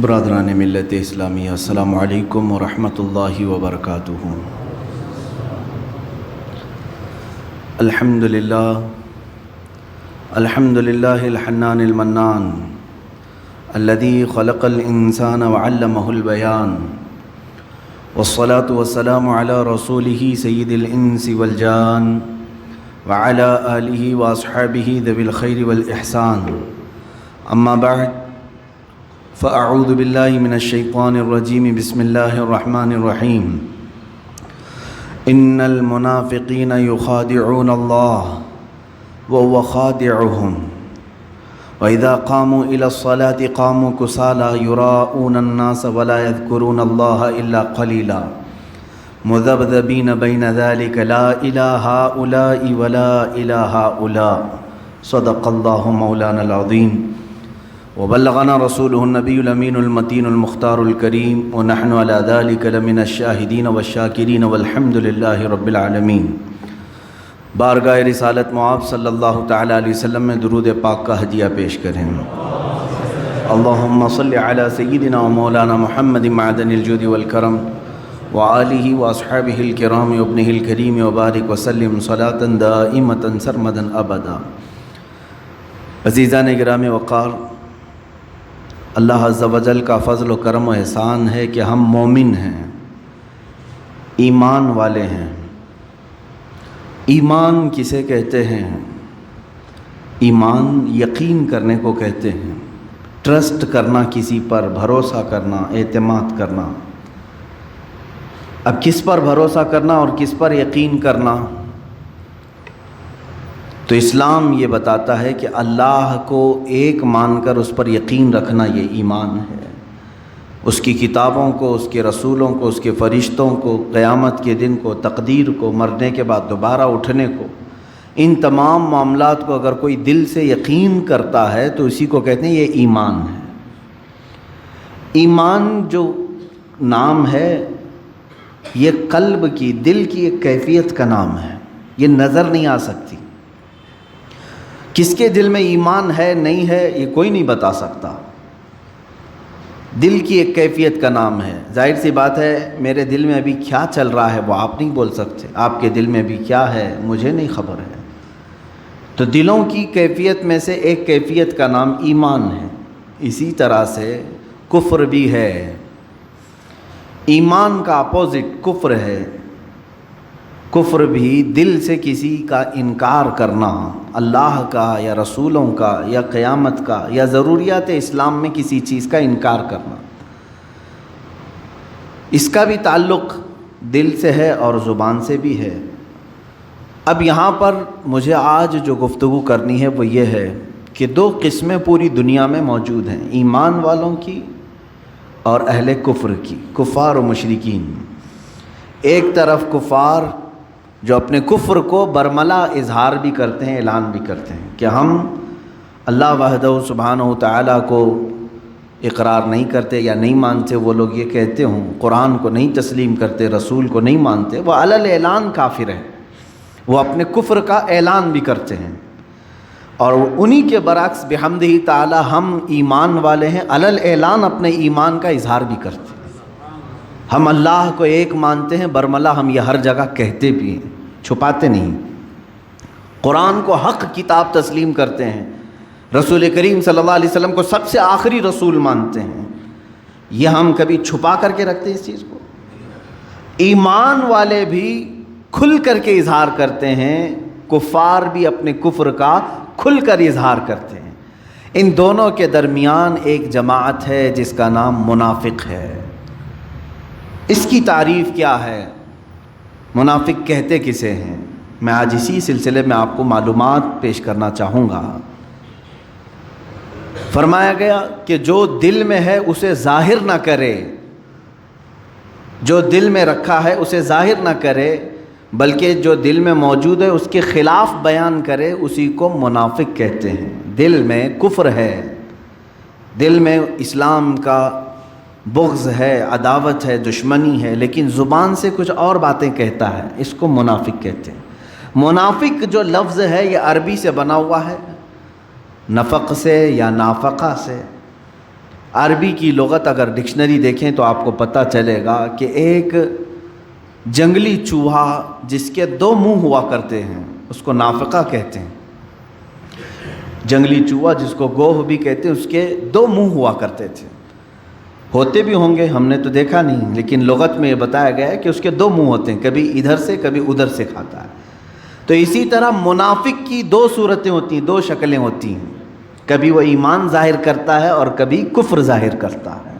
برادران ملت اسلامیہ، السلام علیکم ورحمۃ اللہ وبرکاتہ۔ الحمدللہ الحنان المنان الذي خلق الانسان وعلمه البيان، والصلاة والسلام على رسوله سید الانس والجان وعلى آلہ واصحابہ ذوی الخیر والاحسان، اما بعد فاعوذ باللہ من الشیطان الرجیم، بسم اللہ الرحمن الرحیم۔ ان المنافقین یخادعون اللہ وهو خادعهم وإذا قاموا إلى الصلاة قاموا كسالى يراءون الناس ولا يذكرون الله إلا قليلا مذبذبين بين ذلك لا إلى هؤلاء ولا إلى هؤلاء، صدق الله مولانا العظيم وبلغنا رسوله النبي الأمين المتين المختار الكريم، ونحن على ذلك لمن الشاهدين والشاكرين والحمد لله رب العالمين۔ بارگاہ رسالت معاب صلی اللہ تعالیٰ علیہ وسلم میں درود پاک کا ہدیہ پیش کریں۔ اللہم صلی علی سیدنا و مولانا محمد معدن الجود والکرم وآلہ واصحابہ الکرام وابنہ الکریم وبارک وسلم صلاة دائمة سرمدا ابدا۔ عزیزان گرامی وقار، اللہ عز و جل کا فضل و کرم و احسان ہے کہ ہم مومن ہیں، ایمان والے ہیں۔ ایمان کسے کہتے ہیں؟ ایمان یقین کرنے کو کہتے ہیں، ٹرسٹ کرنا، کسی پر بھروسہ کرنا، اعتماد کرنا۔ اب کس پر بھروسہ کرنا اور کس پر یقین کرنا؟ تو اسلام یہ بتاتا ہے کہ اللہ کو ایک مان کر اس پر یقین رکھنا یہ ایمان ہے۔ اس کی کتابوں کو، اس کے رسولوں کو، اس کے فرشتوں کو، قیامت کے دن کو، تقدیر کو، مرنے کے بعد دوبارہ اٹھنے کو، ان تمام معاملات کو اگر کوئی دل سے یقین کرتا ہے تو اسی کو کہتے ہیں یہ ایمان ہے۔ ایمان جو نام ہے یہ قلب کی، دل کی ایک کیفیت کا نام ہے، یہ نظر نہیں آ سکتی۔ کس کے دل میں ایمان ہے نہیں ہے یہ کوئی نہیں بتا سکتا، دل کی ایک کیفیت کا نام ہے۔ ظاہر سی بات ہے میرے دل میں ابھی کیا چل رہا ہے وہ آپ نہیں بول سکتے، آپ کے دل میں ابھی کیا ہے مجھے نہیں خبر ہے۔ تو دلوں کی کیفیت میں سے ایک کیفیت کا نام ایمان ہے۔ اسی طرح سے کفر بھی ہے، ایمان کا اپوزٹ کفر ہے۔ کفر بھی دل سے کسی کا انکار کرنا، اللہ کا یا رسولوں کا یا قیامت کا یا ضروریات اسلام میں کسی چیز کا انکار کرنا، اس کا بھی تعلق دل سے ہے اور زبان سے بھی ہے۔ اب یہاں پر مجھے آج جو گفتگو کرنی ہے وہ یہ ہے کہ دو قسمیں پوری دنیا میں موجود ہیں، ایمان والوں کی اور اہل کفر کی، کفار و مشرکین۔ ایک طرف کفار جو اپنے کفر کو برملا اظہار بھی کرتے ہیں، اعلان بھی کرتے ہیں کہ ہم اللہ وحدہ سبحانہ و تعالیٰ کو اقرار نہیں کرتے یا نہیں مانتے۔ وہ لوگ یہ کہتے ہوں قرآن کو نہیں تسلیم کرتے، رسول کو نہیں مانتے، وہ علی اعلان کافر ہیں، وہ اپنے کفر کا اعلان بھی کرتے ہیں۔ اور انہی کے برعکس بحمدہ تعالیٰ ہم ایمان والے ہیں، علی اعلان اپنے ایمان کا اظہار بھی کرتے ہیں۔ ہم اللہ کو ایک مانتے ہیں، برملا ہم یہ ہر جگہ کہتے بھی ہیں، چھپاتے نہیں۔ قرآن کو حق کتاب تسلیم کرتے ہیں، رسول کریم صلی اللہ علیہ وسلم کو سب سے آخری رسول مانتے ہیں، یہ ہم کبھی چھپا کر کے رکھتے ہیں اس چیز کو؟ ایمان والے بھی کھل کر کے اظہار کرتے ہیں، کفار بھی اپنے کفر کا کھل کر اظہار کرتے ہیں۔ ان دونوں کے درمیان ایک جماعت ہے جس کا نام منافق ہے۔ اس کی تعریف کیا ہے؟ منافق کہتے کسے ہیں؟ میں آج اسی سلسلے میں آپ کو معلومات پیش کرنا چاہوں گا۔ فرمایا گیا کہ جو دل میں ہے اسے ظاہر نہ کرے، جو دل میں رکھا ہے اسے ظاہر نہ کرے، بلکہ جو دل میں موجود ہے اس کے خلاف بیان کرے، اسی کو منافق کہتے ہیں۔ دل میں کفر ہے، دل میں اسلام کا بغض ہے، عداوت ہے، دشمنی ہے، لیکن زبان سے کچھ اور باتیں کہتا ہے، اس کو منافق کہتے ہیں۔ منافق جو لفظ ہے یہ عربی سے بنا ہوا ہے، نفق سے یا نافقہ سے، عربی کی لغت اگر ڈکشنری دیکھیں تو آپ کو پتہ چلے گا کہ ایک جنگلی چوہا جس کے 2 منہ ہوا کرتے ہیں اس کو نافقہ کہتے ہیں۔ جنگلی چوہا جس کو گوہ بھی کہتے ہیں، اس کے 2 منہ ہوا کرتے تھے، ہوتے بھی ہوں گے، ہم نے تو دیکھا نہیں، لیکن لغت میں یہ بتایا گیا ہے کہ اس کے 2 منہ ہوتے ہیں، کبھی ادھر سے کبھی ادھر سے کھاتا ہے۔ تو اسی طرح منافق کی 2 صورتیں ہوتی ہیں، 2 شکلیں ہوتی ہیں، کبھی وہ ایمان ظاہر کرتا ہے اور کبھی کفر ظاہر کرتا ہے۔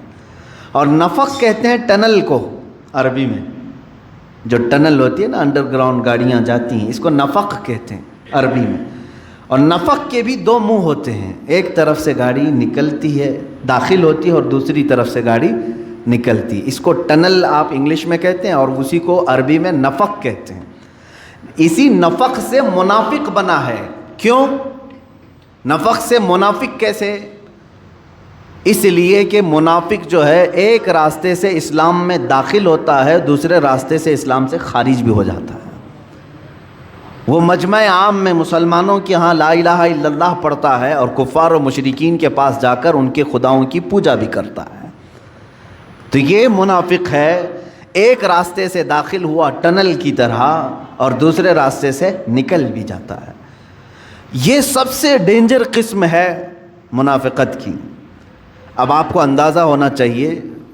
اور نفق کہتے ہیں ٹنل کو، عربی میں جو ٹنل ہوتی ہے نا، انڈر گراؤنڈ گاڑیاں جاتی ہیں، اس کو نفق کہتے ہیں عربی میں۔ اور نفق کے بھی 2 منہ ہوتے ہیں، ایک طرف سے گاڑی نکلتی ہے، داخل ہوتی ہے، اور دوسری طرف سے گاڑی نکلتی ہے۔ اس کو ٹنل آپ انگلش میں کہتے ہیں اور اسی کو عربی میں نفق کہتے ہیں۔ اسی نفق سے منافق بنا ہے۔ کیوں نفق سے منافق کیسے؟ اس لیے کہ منافق جو ہے ایک راستے سے اسلام میں داخل ہوتا ہے، دوسرے راستے سے اسلام سے خارج بھی ہو جاتا ہے۔ وہ مجمع عام میں مسلمانوں کے ہاں لا الہ الا اللہ پڑھتا ہے اور کفار و مشرکین کے پاس جا کر ان کے خداؤں کی پوجا بھی کرتا ہے۔ تو یہ منافق ہے، ایک راستے سے داخل ہوا ٹنل کی طرح اور دوسرے راستے سے نکل بھی جاتا ہے۔ یہ سب سے ڈینجر قسم ہے منافقت کی۔ اب آپ کو اندازہ ہونا چاہیے،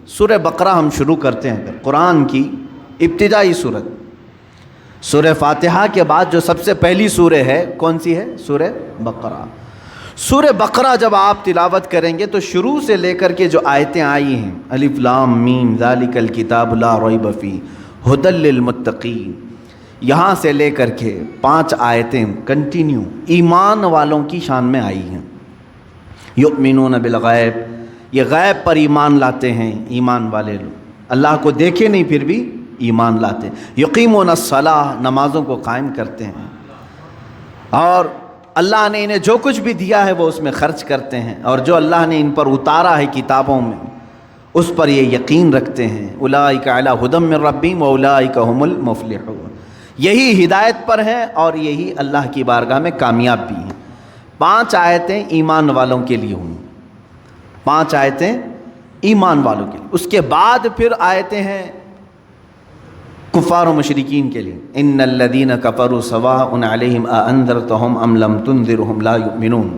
سورہ بقرہ ہم شروع کرتے ہیں، قرآن کی ابتدائی سورت، سورہ فاتحہ کے بعد جو سب سے پہلی سورہ ہے کون سی ہے؟ سورہ بقرہ۔ سورہ بقرہ جب آپ تلاوت کریں گے تو شروع سے لے کر کے جو آیتیں آئی ہیں، الف لام میم ذالک الکتاب لا ریب فیہ ھدی للمتقین، یہاں سے لے کر کے 5 آیتیں کنٹینیو ایمان والوں کی شان میں آئی ہیں۔ یؤمنون بالغیب، یہ غیب پر ایمان لاتے ہیں، ایمان والے لوگ اللہ کو دیکھے نہیں پھر بھی ایمان لاتے ہیں۔ یقیمون الصلاۃ، نمازوں کو قائم کرتے ہیں، اور اللہ نے انہیں جو کچھ بھی دیا ہے وہ اس میں خرچ کرتے ہیں، اور جو اللہ نے ان پر اتارا ہے کتابوں میں اس پر یہ یقین رکھتے ہیں۔ اولئک علی ھدی من ربہم واولئک ھم المفلحون، یہی ہدایت پر ہیں اور یہی اللہ کی بارگاہ میں کامیاب بھی ہیں۔ 5 آیتیں ایمان والوں کے لیے ہوں، 5 آیتیں ایمان والوں کے لیے۔ اس کے بعد پھر آیتیں ہیں کفار و مشرکین کے لیے، ان الذین کفروا سواء علیہم اانذرتہم ام لم تنذرہم لا یؤمنون،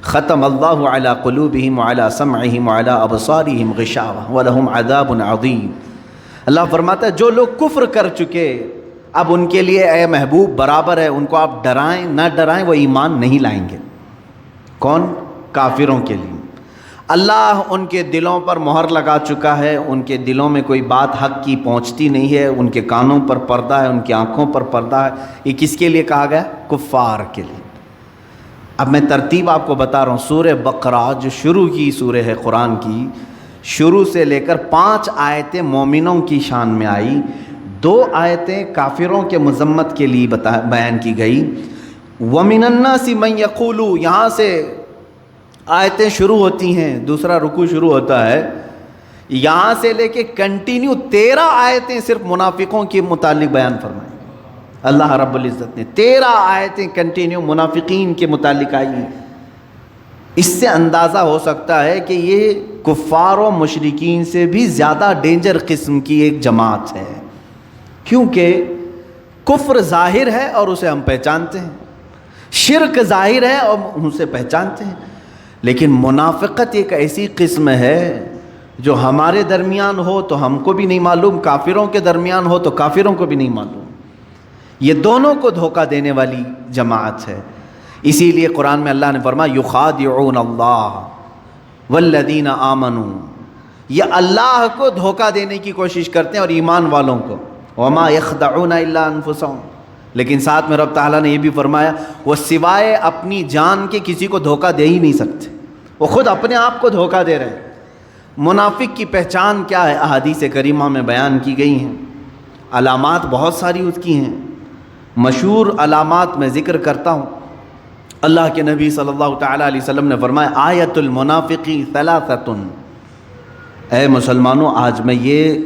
ختم اللہ علی قلوبہم وعلی سمعہم وعلی ابصارہم غشاوہ ولہم عذاب عظیم۔ اللہ فرماتا ہے جو لوگ کفر کر چکے، اب ان کے لیے اے محبوب برابر ہے، ان کو آپ ڈرائیں نہ ڈرائیں، وہ ایمان نہیں لائیں گے۔ کون؟ کافروں کے لیے اللہ ان کے دلوں پر مہر لگا چکا ہے، ان کے دلوں میں کوئی بات حق کی پہنچتی نہیں ہے، ان کے کانوں پر پردہ ہے، ان کی آنکھوں پر پردہ ہے۔ یہ کس کے لیے کہا گیا؟ کفار کے لیے۔ اب میں ترتیب آپ کو بتا رہا ہوں، سورہ بقرہ جو شروع کی سورہ ہے قرآن کی، شروع سے لے کر 5 آیتیں مومنوں کی شان میں آئی، 2 آیتیں کافروں کے مذمت کے لیے بیان کی گئی۔ وَمِنَ النَّاسِ مَن يَقُولُ، یہاں سے آیتیں شروع ہوتی ہیں، دوسرا رکوع شروع ہوتا ہے، یہاں سے لے کے کنٹینیو 13 آیتیں صرف منافقوں کے متعلق بیان فرمائیں۔ اللہ رب العزت نے 13 آیتیں کنٹینیو منافقین کے متعلق آئی ہیں۔ اس سے اندازہ ہو سکتا ہے کہ یہ کفار و مشرکین سے بھی زیادہ ڈینجر قسم کی ایک جماعت ہے، کیونکہ کفر ظاہر ہے اور اسے ہم پہچانتے ہیں، شرک ظاہر ہے اور اسے پہچانتے ہیں، لیکن منافقت ایک ایسی قسم ہے جو ہمارے درمیان ہو تو ہم کو بھی نہیں معلوم، کافروں کے درمیان ہو تو کافروں کو بھی نہیں معلوم۔ یہ دونوں کو دھوکہ دینے والی جماعت ہے۔ اسی لیے قرآن میں اللہ نے فرمایا یخادعون اللہ والذین آمنوا، یہ اللہ کو دھوکہ دینے کی کوشش کرتے ہیں اور ایمان والوں کو، وما یخدعون الا انفسهم، لیکن ساتھ میں رب تعالیٰ نے یہ بھی فرمایا وہ سوائے اپنی جان کے کسی کو دھوکہ دے ہی نہیں سکتے، وہ خود اپنے آپ کو دھوکہ دے رہے ہیں۔ منافق کی پہچان کیا ہے؟ احادیث کریمہ میں بیان کی گئی ہیں، علامات بہت ساری اس کی ہیں، مشہور علامات میں ذکر کرتا ہوں۔ اللہ کے نبی صلی اللہ تعالیٰ علیہ وسلم نے فرمایا آیت المنافقی ثلاثۃ، اے مسلمانوں آج میں یہ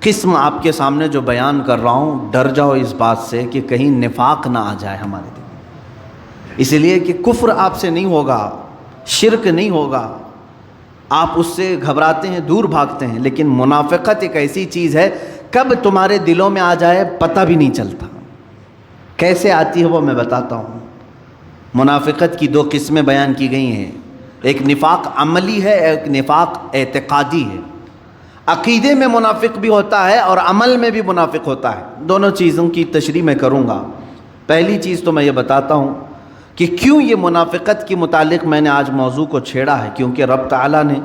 قسم آپ کے سامنے جو بیان کر رہا ہوں، ڈر جاؤ اس بات سے کہ کہیں نفاق نہ آ جائے ہمارے دل میں، اس لیے کہ کفر آپ سے نہیں ہوگا، شرک نہیں ہوگا، آپ اس سے گھبراتے ہیں، دور بھاگتے ہیں، لیکن منافقت ایک ایسی چیز ہے کب تمہارے دلوں میں آ جائے پتہ بھی نہیں چلتا۔ کیسے آتی ہے وہ میں بتاتا ہوں۔ منافقت کی دو قسمیں بیان کی گئی ہیں، ایک نفاق عملی ہے، ایک نفاق اعتقادی ہے۔ عقیدے میں منافق بھی ہوتا ہے اور عمل میں بھی منافق ہوتا ہے، دونوں چیزوں کی تشریح میں کروں گا۔ پہلی چیز تو میں یہ بتاتا ہوں کہ کیوں یہ منافقت کے متعلق میں نے آج موضوع کو چھیڑا ہے، کیونکہ رب تعالیٰ نے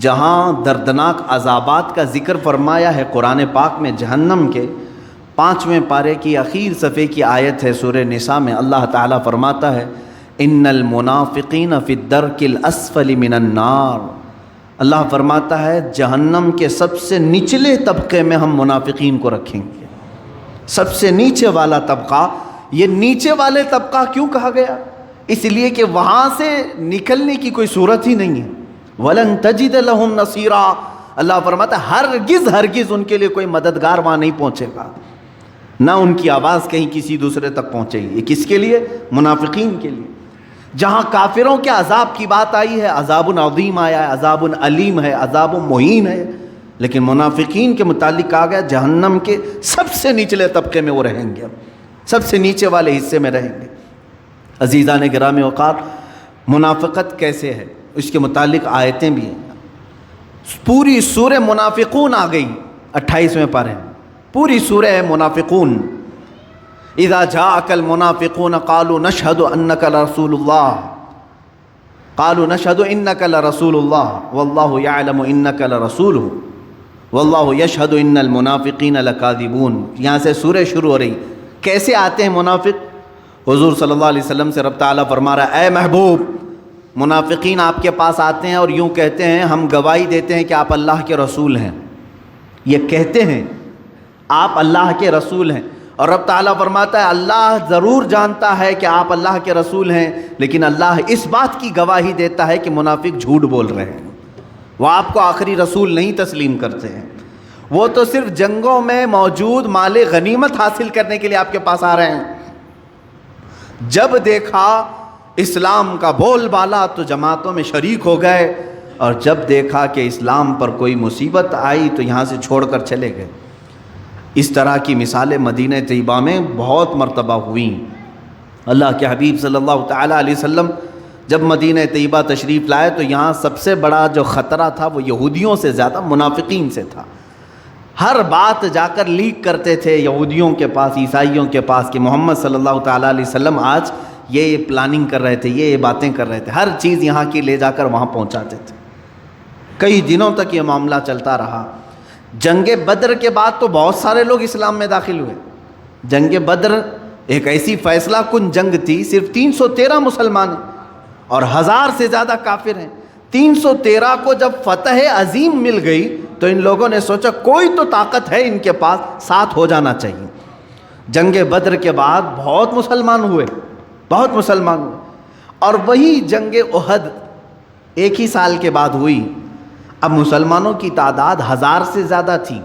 جہاں دردناک عذابات کا ذکر فرمایا ہے قرآن پاک میں، جہنم کے 5ویں پارے کی اخیر صفحے کی آیت ہے سورہ نساء میں، اللہ تعالیٰ فرماتا ہے ان المنافقین فی الدرک الاسفل من النار۔ اللہ فرماتا ہے جہنم کے سب سے نچلے طبقے میں ہم منافقین کو رکھیں گے، سب سے نیچے والا طبقہ۔ یہ نیچے والے طبقہ کیوں کہا گیا؟ اس لیے کہ وہاں سے نکلنے کی کوئی صورت ہی نہیں ہے۔ وَلَن تَجِدَ لَهُمْ نَصِيرًا، اللہ فرماتا ہے ہرگز ان کے لیے کوئی مددگار وہاں نہیں پہنچے گا، نہ ان کی آواز کہیں کسی دوسرے تک پہنچے گی۔ یہ کس کے لیے؟ منافقین کے لیے۔ جہاں کافروں کے عذاب کی بات آئی ہے، عذاب عظیم آیا ہے، عذاب علیم ہے، عذاب مہین ہے، لیکن منافقین کے متعلق کہا گیا جہنم کے سب سے نچلے طبقے میں وہ رہیں گے، سب سے نیچے والے حصے میں رہیں گے۔ عزیزان گرامی وقار، منافقت کیسے ہے اس کے متعلق آیتیں بھی ہیں۔ پوری سورہ منافقون آ گئی 28ویں پارے میں، پوری سورہ ہے منافقون۔ اذا جاءك المنافقون قالوا نشهد انك لرسول الله قالوا نشهد انك لرسول الله والله يعلم انك لرسوله والله يشهد ان المنافقين لكاذبون۔ یہاں سے سورہ شروع ہو رہی۔ کیسے آتے ہیں منافق؟ حضور صلی اللہ علیہ وسلم سے رب تعالیٰ فرما رہا ہے اے محبوب، منافقین آپ کے پاس آتے ہیں اور یوں کہتے ہیں ہم گواہی دیتے ہیں کہ آپ اللہ کے رسول ہیں۔ یہ کہتے ہیں آپ اللہ کے رسول ہیں، اور رب تعالیٰ فرماتا ہے اللہ ضرور جانتا ہے کہ آپ اللہ کے رسول ہیں، لیکن اللہ اس بات کی گواہی دیتا ہے کہ منافق جھوٹ بول رہے ہیں، وہ آپ کو آخری رسول نہیں تسلیم کرتے ہیں، وہ تو صرف جنگوں میں موجود مال غنیمت حاصل کرنے کے لیے آپ کے پاس آ رہے ہیں۔ جب دیکھا اسلام کا بول بالا تو جماعتوں میں شریک ہو گئے، اور جب دیکھا کہ اسلام پر کوئی مصیبت آئی تو یہاں سے چھوڑ کر چلے گئے۔ اس طرح کی مثالیں مدینہ طیبہ میں بہت مرتبہ ہوئیں۔ اللہ کے حبیب صلی اللہ تعالیٰ علیہ وسلم جب مدینہ طیبہ تشریف لائے تو یہاں سب سے بڑا جو خطرہ تھا وہ یہودیوں سے زیادہ منافقین سے تھا۔ ہر بات جا کر لیک کرتے تھے یہودیوں کے پاس، عیسائیوں کے پاس، کہ محمد صلی اللہ تعالیٰ علیہ وسلم آج یہ پلاننگ کر رہے تھے، یہ باتیں کر رہے تھے، ہر چیز یہاں کی لے جا کر وہاں پہنچاتے تھے۔ کئی دنوں تک یہ معاملہ چلتا رہا۔ جنگ بدر کے بعد تو بہت سارے لوگ اسلام میں داخل ہوئے۔ جنگ بدر ایک ایسی فیصلہ کن جنگ تھی، صرف 313 مسلمان ہیں اور 1000 سے زیادہ کافر ہیں۔ 313 کو جب فتح عظیم مل گئی تو ان لوگوں نے سوچا کوئی تو طاقت ہے ان کے پاس، ساتھ ہو جانا چاہیے۔ جنگ بدر کے بعد بہت مسلمان ہوئے، بہت مسلمان ہوئے، اور وہی جنگ احد ایک ہی سال کے بعد ہوئی۔ اب مسلمانوں کی تعداد 1000 سے زیادہ تھی۔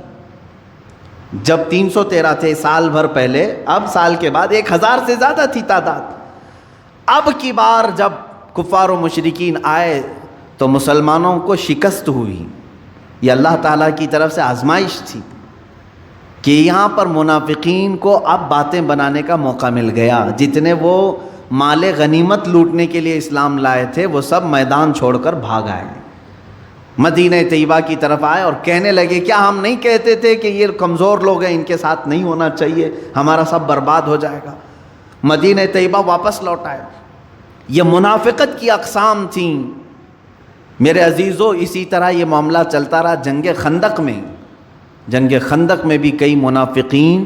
جب 313 تھے سال بھر پہلے، اب سال کے بعد 1000 سے زیادہ تھی تعداد۔ اب کی بار جب کفار و مشرکین آئے تو مسلمانوں کو شکست ہوئی۔ یہ اللہ تعالیٰ کی طرف سے آزمائش تھی کہ یہاں پر منافقین کو اب باتیں بنانے کا موقع مل گیا۔ جتنے وہ مال غنیمت لوٹنے کے لیے اسلام لائے تھے وہ سب میدان چھوڑ کر بھاگ آئے، مدینہ طیبہ کی طرف آئے اور کہنے لگے کیا ہم نہیں کہتے تھے کہ یہ کمزور لوگ ہیں، ان کے ساتھ نہیں ہونا چاہیے، ہمارا سب برباد ہو جائے گا۔ مدینہ طیبہ واپس لوٹ آئے۔ یہ منافقت کی اقسام تھیں میرے عزیزو۔ اسی طرح یہ معاملہ چلتا رہا جنگ خندق میں۔ جنگ خندق میں بھی کئی منافقین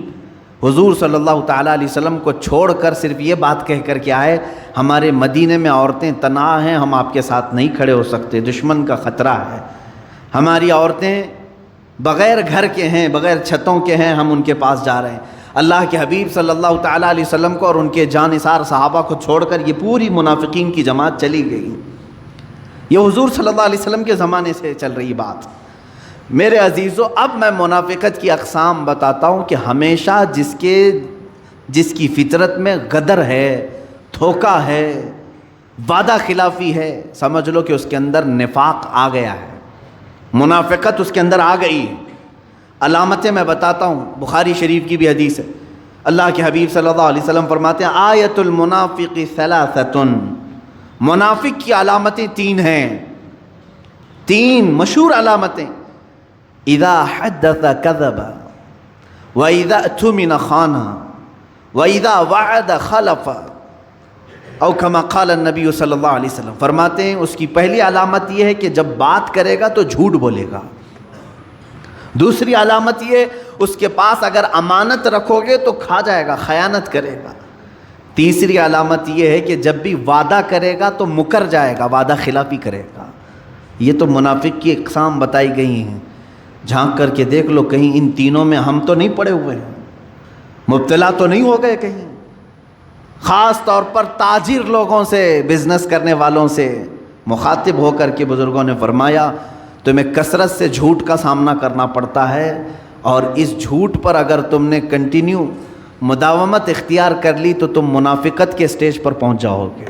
حضور صلی اللہ تعالیٰ علیہ وسلم کو چھوڑ کر صرف یہ بات کہہ کر کے آئے ہمارے مدینے میں عورتیں تنہا ہیں، ہم آپ کے ساتھ نہیں کھڑے ہو سکتے، دشمن کا خطرہ ہے، ہماری عورتیں بغیر گھر کے ہیں، بغیر چھتوں کے ہیں، ہم ان کے پاس جا رہے ہیں۔ اللہ کے حبیب صلی اللہ تعالیٰ علیہ وسلم کو اور ان کے جانثار صحابہ کو چھوڑ کر یہ پوری منافقین کی جماعت چلی گئی۔ یہ حضور صلی اللہ علیہ وسلم کے زمانے سے چل رہی بات۔ میرے عزیزو، اب میں منافقت کی اقسام بتاتا ہوں کہ ہمیشہ جس کی فطرت میں غدر ہے، دھوکہ ہے، وعدہ خلافی ہے، سمجھ لو کہ اس کے اندر نفاق آ گیا ہے، منافقت اس کے اندر آ گئی ہے۔ علامتیں میں بتاتا ہوں، بخاری شریف کی بھی حدیث ہے، اللہ کے حبیب صلی اللہ علیہ وسلم فرماتے ہیں آیت المنافق ثلاثۃ، منافق کی علامتیں 3 ہیں، 3 مشہور علامتیں، اذا حدث کذب واذا اؤتمن خان واذا وعد خلف، او کما قال النبی صلی اللہ علیہ وسلم، فرماتے ہیں اس کی پہلی علامت یہ ہے کہ جب بات کرے گا تو جھوٹ بولے گا، دوسری علامت یہ اس کے پاس اگر امانت رکھو گے تو کھا جائے گا، خیانت کرے گا، تیسری علامت یہ ہے کہ جب بھی وعدہ کرے گا تو مکر جائے گا، وعدہ خلافی کرے گا۔ یہ تو منافق کی اقسام بتائی گئی ہیں، جھانک کر کے دیکھ لو کہیں ان تینوں میں ہم تو نہیں پڑے ہوئے ہیں، مبتلا تو نہیں ہو گئے کہیں۔ خاص طور پر تاجر لوگوں سے، بزنس کرنے والوں سے مخاطب ہو کر کے بزرگوں نے فرمایا تمہیں کثرت سے جھوٹ کا سامنا کرنا پڑتا ہے، اور اس جھوٹ پر اگر تم نے کنٹینیو مداومت اختیار کر لی تو تم منافقت کے سٹیج پر پہنچ جاؤ گے۔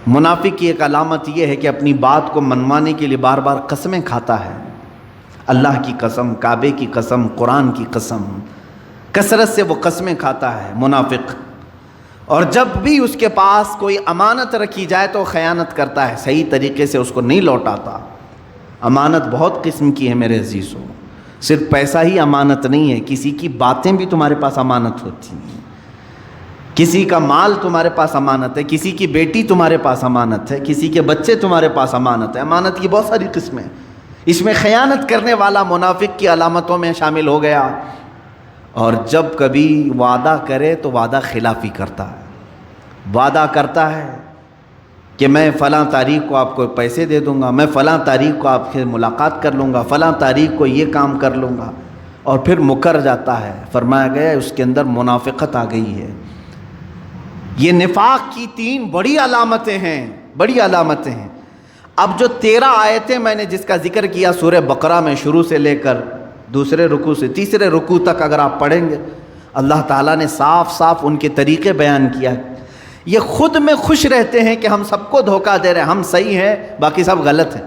منافق کی ایک علامت یہ ہے کہ اپنی بات کو منوانے کے لیے بار بار قسمیں کھاتا ہے، اللہ کی قسم، کعبے کی قسم، قرآن کی قسم، کثرت سے وہ قسمیں کھاتا ہے منافق، اور جب بھی اس کے پاس کوئی امانت رکھی جائے تو خیانت کرتا ہے، صحیح طریقے سے اس کو نہیں لوٹاتا۔ امانت بہت قسم کی ہے میرے عزیزوں، صرف پیسہ ہی امانت نہیں ہے، کسی کی باتیں بھی تمہارے پاس امانت ہوتی ہیں، کسی کا مال تمہارے پاس امانت ہے، کسی کی بیٹی تمہارے پاس امانت ہے، کسی کے بچے تمہارے پاس امانت ہے۔ امانت کی بہت ساری قسمیں، اس میں خیانت کرنے والا منافق کی علامتوں میں شامل ہو گیا، اور جب کبھی وعدہ کرے تو وعدہ خلافی کرتا ہے، وعدہ کرتا ہے کہ میں فلاں تاریخ کو آپ کو پیسے دے دوں گا، میں فلاں تاریخ کو آپ سے ملاقات کر لوں گا، فلاں تاریخ کو یہ کام کر لوں گا، اور پھر مکر جاتا ہے۔ فرمایا گیا اس کے اندر منافقت آ گئی ہے۔ یہ نفاق کی 3 بڑی علامتیں ہیں، بڑی علامتیں ہیں۔ اب جو 13 آیتیں میں نے جس کا ذکر کیا سورہ بقرہ میں، شروع سے لے کر دوسرے رکوع سے تیسرے رکوع تک اگر آپ پڑھیں گے، اللہ تعالیٰ نے صاف صاف ان کے طریقے بیان کیا ہے۔ یہ خود میں خوش رہتے ہیں کہ ہم سب کو دھوکہ دے رہے ہیں، ہم صحیح ہیں باقی سب غلط ہیں،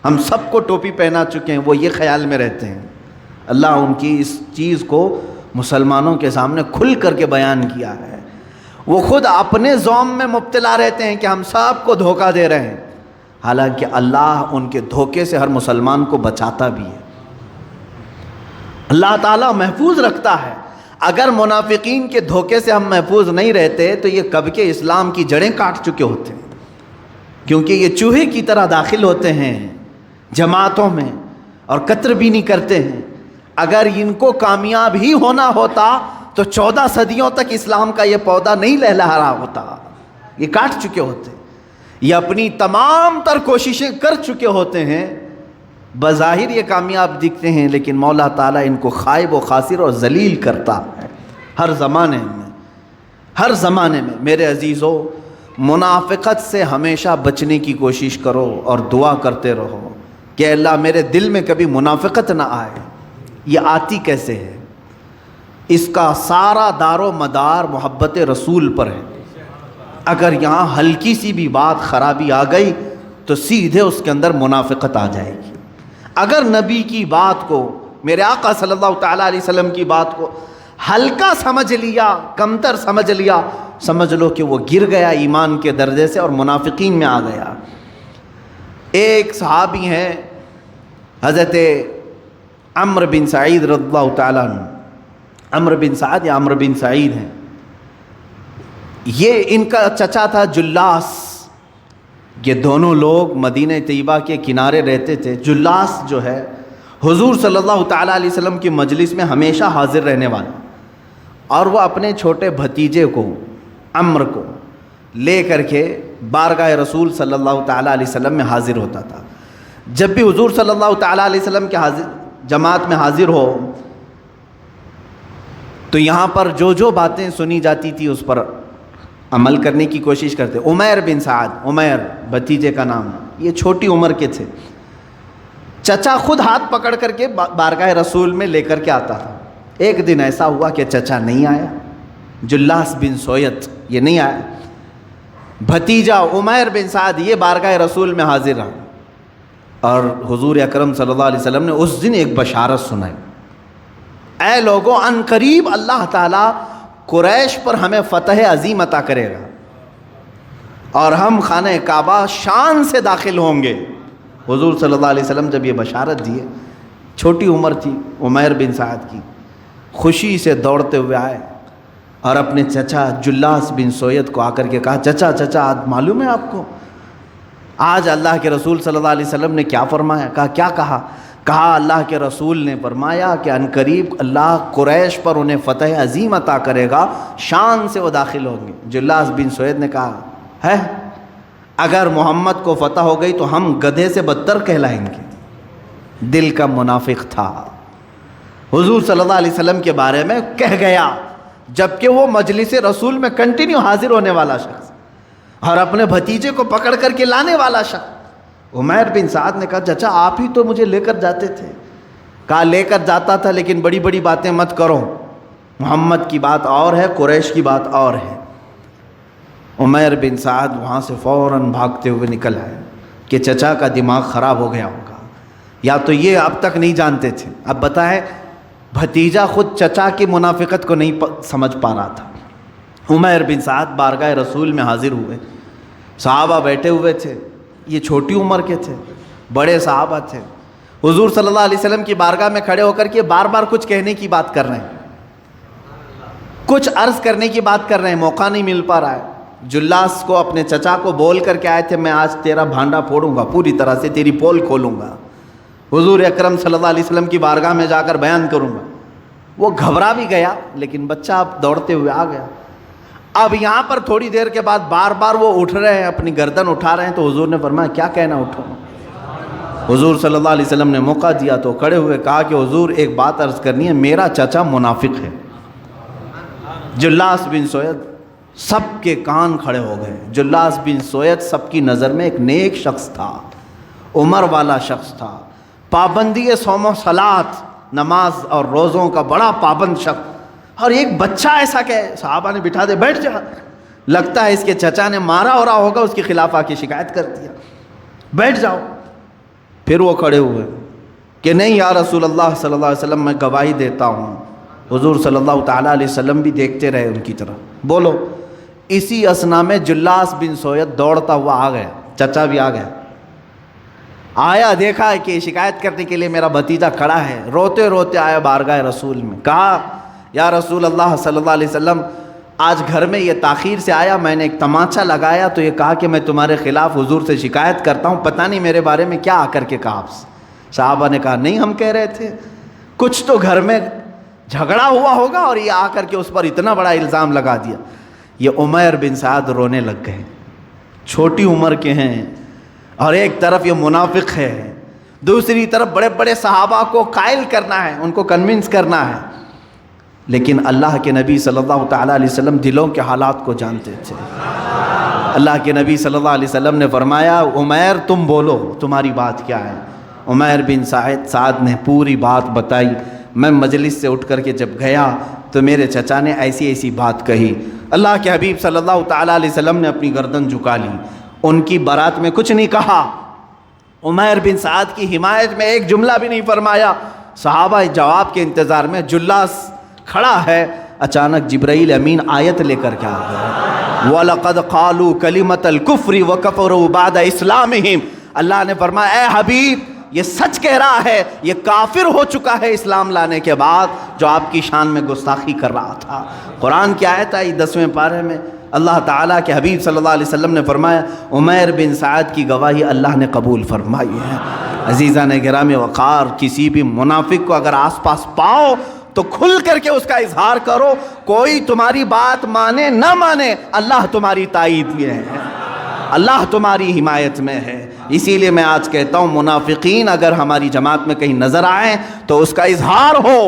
ہم سب کو ٹوپی پہنا چکے ہیں، وہ یہ خیال میں رہتے ہیں۔ اللہ ان کی اس چیز کو مسلمانوں کے سامنے کھل کر کے بیان کیا ہے۔ وہ خود اپنے زوم میں مبتلا رہتے ہیں کہ ہم سب کو دھوکہ دے رہے ہیں، حالانکہ اللہ ان کے دھوکے سے ہر مسلمان کو بچاتا بھی ہے، اللہ تعالیٰ محفوظ رکھتا ہے۔ اگر منافقین کے دھوکے سے ہم محفوظ نہیں رہتے تو یہ کب کے اسلام کی جڑیں کاٹ چکے ہوتے ہیں، کیونکہ یہ چوہے کی طرح داخل ہوتے ہیں جماعتوں میں اور قطر بھی نہیں کرتے ہیں۔ اگر ان کو کامیاب ہی ہونا ہوتا تو 14 صدیوں تک اسلام کا یہ پودا نہیں لہلہا رہا ہوتا، یہ کاٹ چکے ہوتے، یہ اپنی تمام تر کوششیں کر چکے ہوتے ہیں، بظاہر یہ کامیاب دکھتے ہیں لیکن مولا تعالیٰ ان کو خائب و خاسر اور ذلیل کرتا ہے ہر زمانے میں، ہر زمانے میں۔ میرے عزیزو، منافقت سے ہمیشہ بچنے کی کوشش کرو اور دعا کرتے رہو کہ اللہ میرے دل میں کبھی منافقت نہ آئے۔ یہ آتی کیسے ہے؟ اس کا سارا دار و مدار محبت رسول پر ہے۔ اگر یہاں ہلکی سی بھی بات خرابی آ گئی تو سیدھے اس کے اندر منافقت آ جائے گی۔ اگر نبی کی بات کو، میرے آقا صلی اللہ تعالیٰ علیہ وسلم کی بات کو ہلکا سمجھ لیا، کمتر سمجھ لیا، سمجھ لو کہ وہ گر گیا ایمان کے درجے سے اور منافقین میں آ گیا۔ ایک صحابی ہیں حضرت عمرو بن سعید رضی اللہ تعالیٰ عنہ، عمرو بن سعد یا عمرو بن سعید ہیں، یہ ان کا چچا تھا جلاس۔ یہ دونوں لوگ مدینہ طیبہ کے کنارے رہتے تھے۔ جلاس جو ہے حضور صلی اللہ تعالیٰ علیہ وسلم کی مجلس میں ہمیشہ حاضر رہنے والا، اور وہ اپنے چھوٹے بھتیجے کو عمرو کو لے کر کے بارگاہ رسول صلی اللہ تعالیٰ علیہ وسلم میں حاضر ہوتا تھا۔ جب بھی حضور صلی اللہ تعالیٰ علیہ وسلم کے جماعت میں حاضر ہو تو یہاں پر جو باتیں سنی جاتی تھی اس پر عمل کرنے کی کوشش کرتے۔ عمیر بن سعد، عمیر بھتیجے کا نام، یہ چھوٹی عمر کے تھے۔ چچا خود ہاتھ پکڑ کر کے بارگاہ رسول میں لے کر کے آتا تھا۔ ایک دن ایسا ہوا کہ چچا نہیں آیا، جلاس بن سویت یہ نہیں آیا۔ بھتیجا عمیر بن سعد یہ بارگاہ رسول میں حاضر رہا، اور حضور اکرم صلی اللہ علیہ وسلم نے اس دن ایک بشارت سنائی، اے لوگوں ان قریب اللہ تعالیٰ قریش پر ہمیں فتح عظیم عطا کرے گا اور ہم خانہ کعبہ شان سے داخل ہوں گے۔ حضور صلی اللہ علیہ وسلم جب یہ بشارت دیے، چھوٹی عمر تھی عمیر بن سعد کی، خوشی سے دوڑتے ہوئے آئے اور اپنے چچا جلاس بن سوید کو آ کر کے کہا، چچا آج معلوم ہے آپ کو آج اللہ کے رسول صلی اللہ علیہ وسلم نے کیا فرمایا؟ کہا کیا کہا؟ کہا اللہ کے رسول نے فرمایا کہ ان قریب اللہ قریش پر انہیں فتح عظیم عطا کرے گا، شان سے وہ داخل ہوں گے۔ جلاس بن سوید نے کہا ہے اگر محمد کو فتح ہو گئی تو ہم گدھے سے بدتر کہلائیں گے۔ دل کا منافق تھا، حضور صلی اللہ علیہ وسلم کے بارے میں کہہ گیا، جبکہ وہ مجلس رسول میں کنٹینیو حاضر ہونے والا شخص اور اپنے بھتیجے کو پکڑ کر کے لانے والا شخص۔ عمیر بن سعد نے کہا چچا آپ ہی تو مجھے لے کر جاتے تھے۔ کہا لے کر جاتا تھا لیکن بڑی بڑی باتیں مت کرو، محمد کی بات اور ہے، قریش کی بات اور ہے۔ عمیر بن سعد وہاں سے فوراً بھاگتے ہوئے نکل آئے کہ چچا کا دماغ خراب ہو گیا ہوگا، یا تو یہ اب تک نہیں جانتے تھے۔ اب بتائیں بھتیجا خود چچا کی منافقت کو نہیں سمجھ پا رہا تھا۔ عمیر بن سعد بارگاہ رسول میں حاضر ہوئے، صحابہ بیٹھے ہوئے تھے، یہ چھوٹی عمر کے تھے، بڑے صحابہ تھے، حضور صلی اللہ علیہ وسلم کی بارگاہ میں کھڑے ہو کر کے بار بار کچھ کہنے کی بات کر رہے ہیں، کچھ عرض کرنے کی بات کر رہے ہیں، موقع نہیں مل پا رہا ہے۔ جلاس کو اپنے چچا کو بول کر کے آئے تھے میں آج تیرا بھانڈا پھوڑوں گا، پوری طرح سے تیری پول کھولوں گا، حضور اکرم صلی اللہ علیہ وسلم کی بارگاہ میں جا کر بیان کروں گا۔ وہ گھبرا بھی گیا لیکن بچہ اب دوڑتے ہوئے آ گیا۔ اب یہاں پر تھوڑی دیر کے بعد بار بار وہ اٹھ رہے ہیں، اپنی گردن اٹھا رہے ہیں، تو حضور نے فرمایا کیا کہنا اٹھو؟ حضور صلی اللہ علیہ وسلم نے موقع دیا تو کھڑے ہوئے کہا کہ حضور ایک بات عرض کرنی ہے، میرا چچا منافق ہے۔ جلاس بن سوید سب کے کان کھڑے ہو گئے۔ جلاس بن سوید سب کی نظر میں ایک نیک شخص تھا، عمر والا شخص تھا، پابندی صوم و صلات، نماز اور روزوں کا بڑا پابند شخص، اور ایک بچہ ایسا کہ صحابہ نے بٹھا دے بیٹھ جا، لگتا ہے اس کے چچا نے مارا ہو رہا ہوگا، اس کے خلاف آ کے شکایت کر دیا، بیٹھ جاؤ۔ پھر وہ کھڑے ہوئے کہ نہیں یا رسول اللہ صلی اللہ علیہ وسلم میں گواہی دیتا ہوں۔ حضور صلی اللہ تعالیٰ علیہ وسلم بھی دیکھتے رہے ان کی طرف، بولو۔ اسی اسنا میں جلاس بن سوید دوڑتا ہوا آ گیا، چچا بھی آ گیا، آیا دیکھا کہ شکایت کرنے کے لیے میرا بھتیجا کھڑا ہے، روتے روتے آیا بارگاہ رسول میں، کہا یا رسول اللہ صلی اللہ علیہ وسلم آج گھر میں یہ تاخیر سے آیا، میں نے ایک تماچا لگایا تو یہ کہا کہ میں تمہارے خلاف حضور سے شکایت کرتا ہوں، پتہ نہیں میرے بارے میں کیا آ کر کے کہا آپ سے۔ صحابہ نے کہا نہیں ہم کہہ رہے تھے کچھ تو گھر میں جھگڑا ہوا ہوگا اور یہ آ کر کے اس پر اتنا بڑا الزام لگا دیا۔ یہ عمیر بن سعد رونے لگ گئے، چھوٹی عمر کے ہیں اور ایک طرف یہ منافق ہے، دوسری طرف بڑے بڑے صحابہ کو قائل کرنا ہے، ان کو کنونس کرنا ہے، لیکن اللہ کے نبی صلی اللہ تعالیٰ علیہ وسلم دلوں کے حالات کو جانتے تھے۔ اللہ کے نبی صلی اللہ علیہ وسلم نے فرمایا عمیر تم بولو تمہاری بات کیا ہے۔ عمیر بن سعد نے پوری بات بتائی، میں مجلس سے اٹھ کر کے جب گیا تو میرے چچا نے ایسی ایسی بات کہی۔ اللہ کے حبیب صلی اللہ تعالیٰ علیہ وسلم نے اپنی گردن جھکا لی، ان کی برات میں کچھ نہیں کہا، عمیر بن سعد کی حمایت میں ایک جملہ بھی نہیں فرمایا۔ صحابہ جواب کے انتظار میں، جلاس کھڑا ہے، اچانک جبرائیل امین آیت لے کر کے آ گیا، وَلَقَدْ قَالُوا كَلِمَةَ الْكُفْرِ وَكَفَرُوا بَعْدَ إِسْلَامِهِمْ۔ اللہ نے فرمایا اے حبیب یہ سچ کہہ رہا ہے، یہ کافر ہو چکا ہے اسلام لانے کے بعد جو آپ کی شان میں گستاخی کر رہا تھا۔ قرآن کی آیت آئی 10ویں پارے میں، اللہ تعالیٰ کے حبیب صلی اللہ علیہ وسلم نے فرمایا عمیر بن سعد کی گواہی اللہ نے قبول فرمائی ہے۔ عزیزان گرامی وقار، کسی بھی منافق کو اگر آس پاس پاؤ تو کھل کر کے اس کا اظہار کرو، کوئی تمہاری بات مانے نہ مانے اللہ تمہاری تائید میں ہے، اللہ تمہاری حمایت میں ہے۔ اسی لیے میں آج کہتا ہوں منافقین اگر ہماری جماعت میں کہیں نظر آئیں تو اس کا اظہار ہو،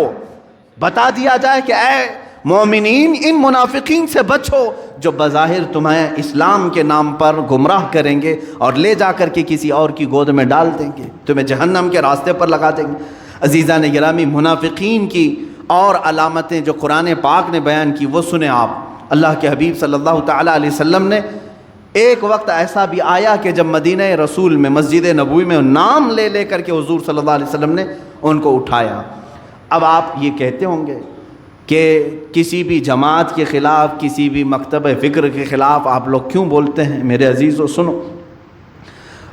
بتا دیا جائے کہ اے مومنین ان منافقین سے بچو جو بظاہر تمہیں اسلام کے نام پر گمراہ کریں گے اور لے جا کر کے کسی اور کی گود میں ڈال دیں گے، تمہیں جہنم کے راستے پر لگا دیں گے۔ عزیزان گرامی منافقین کی اور علامتیں جو قرآن پاک نے بیان کی وہ سنیں آپ۔ اللہ کے حبیب صلی اللہ تعالیٰ علیہ وسلم نے ایک وقت ایسا بھی آیا کہ جب مدینہ رسول میں مسجد نبوی میں نام لے لے کر کے حضور صلی اللہ علیہ وسلم نے ان کو اٹھایا۔ اب آپ یہ کہتے ہوں گے کہ کسی بھی جماعت کے خلاف، کسی بھی مکتب فکر کے خلاف آپ لوگ کیوں بولتے ہیں؟ میرے عزیزو سنو،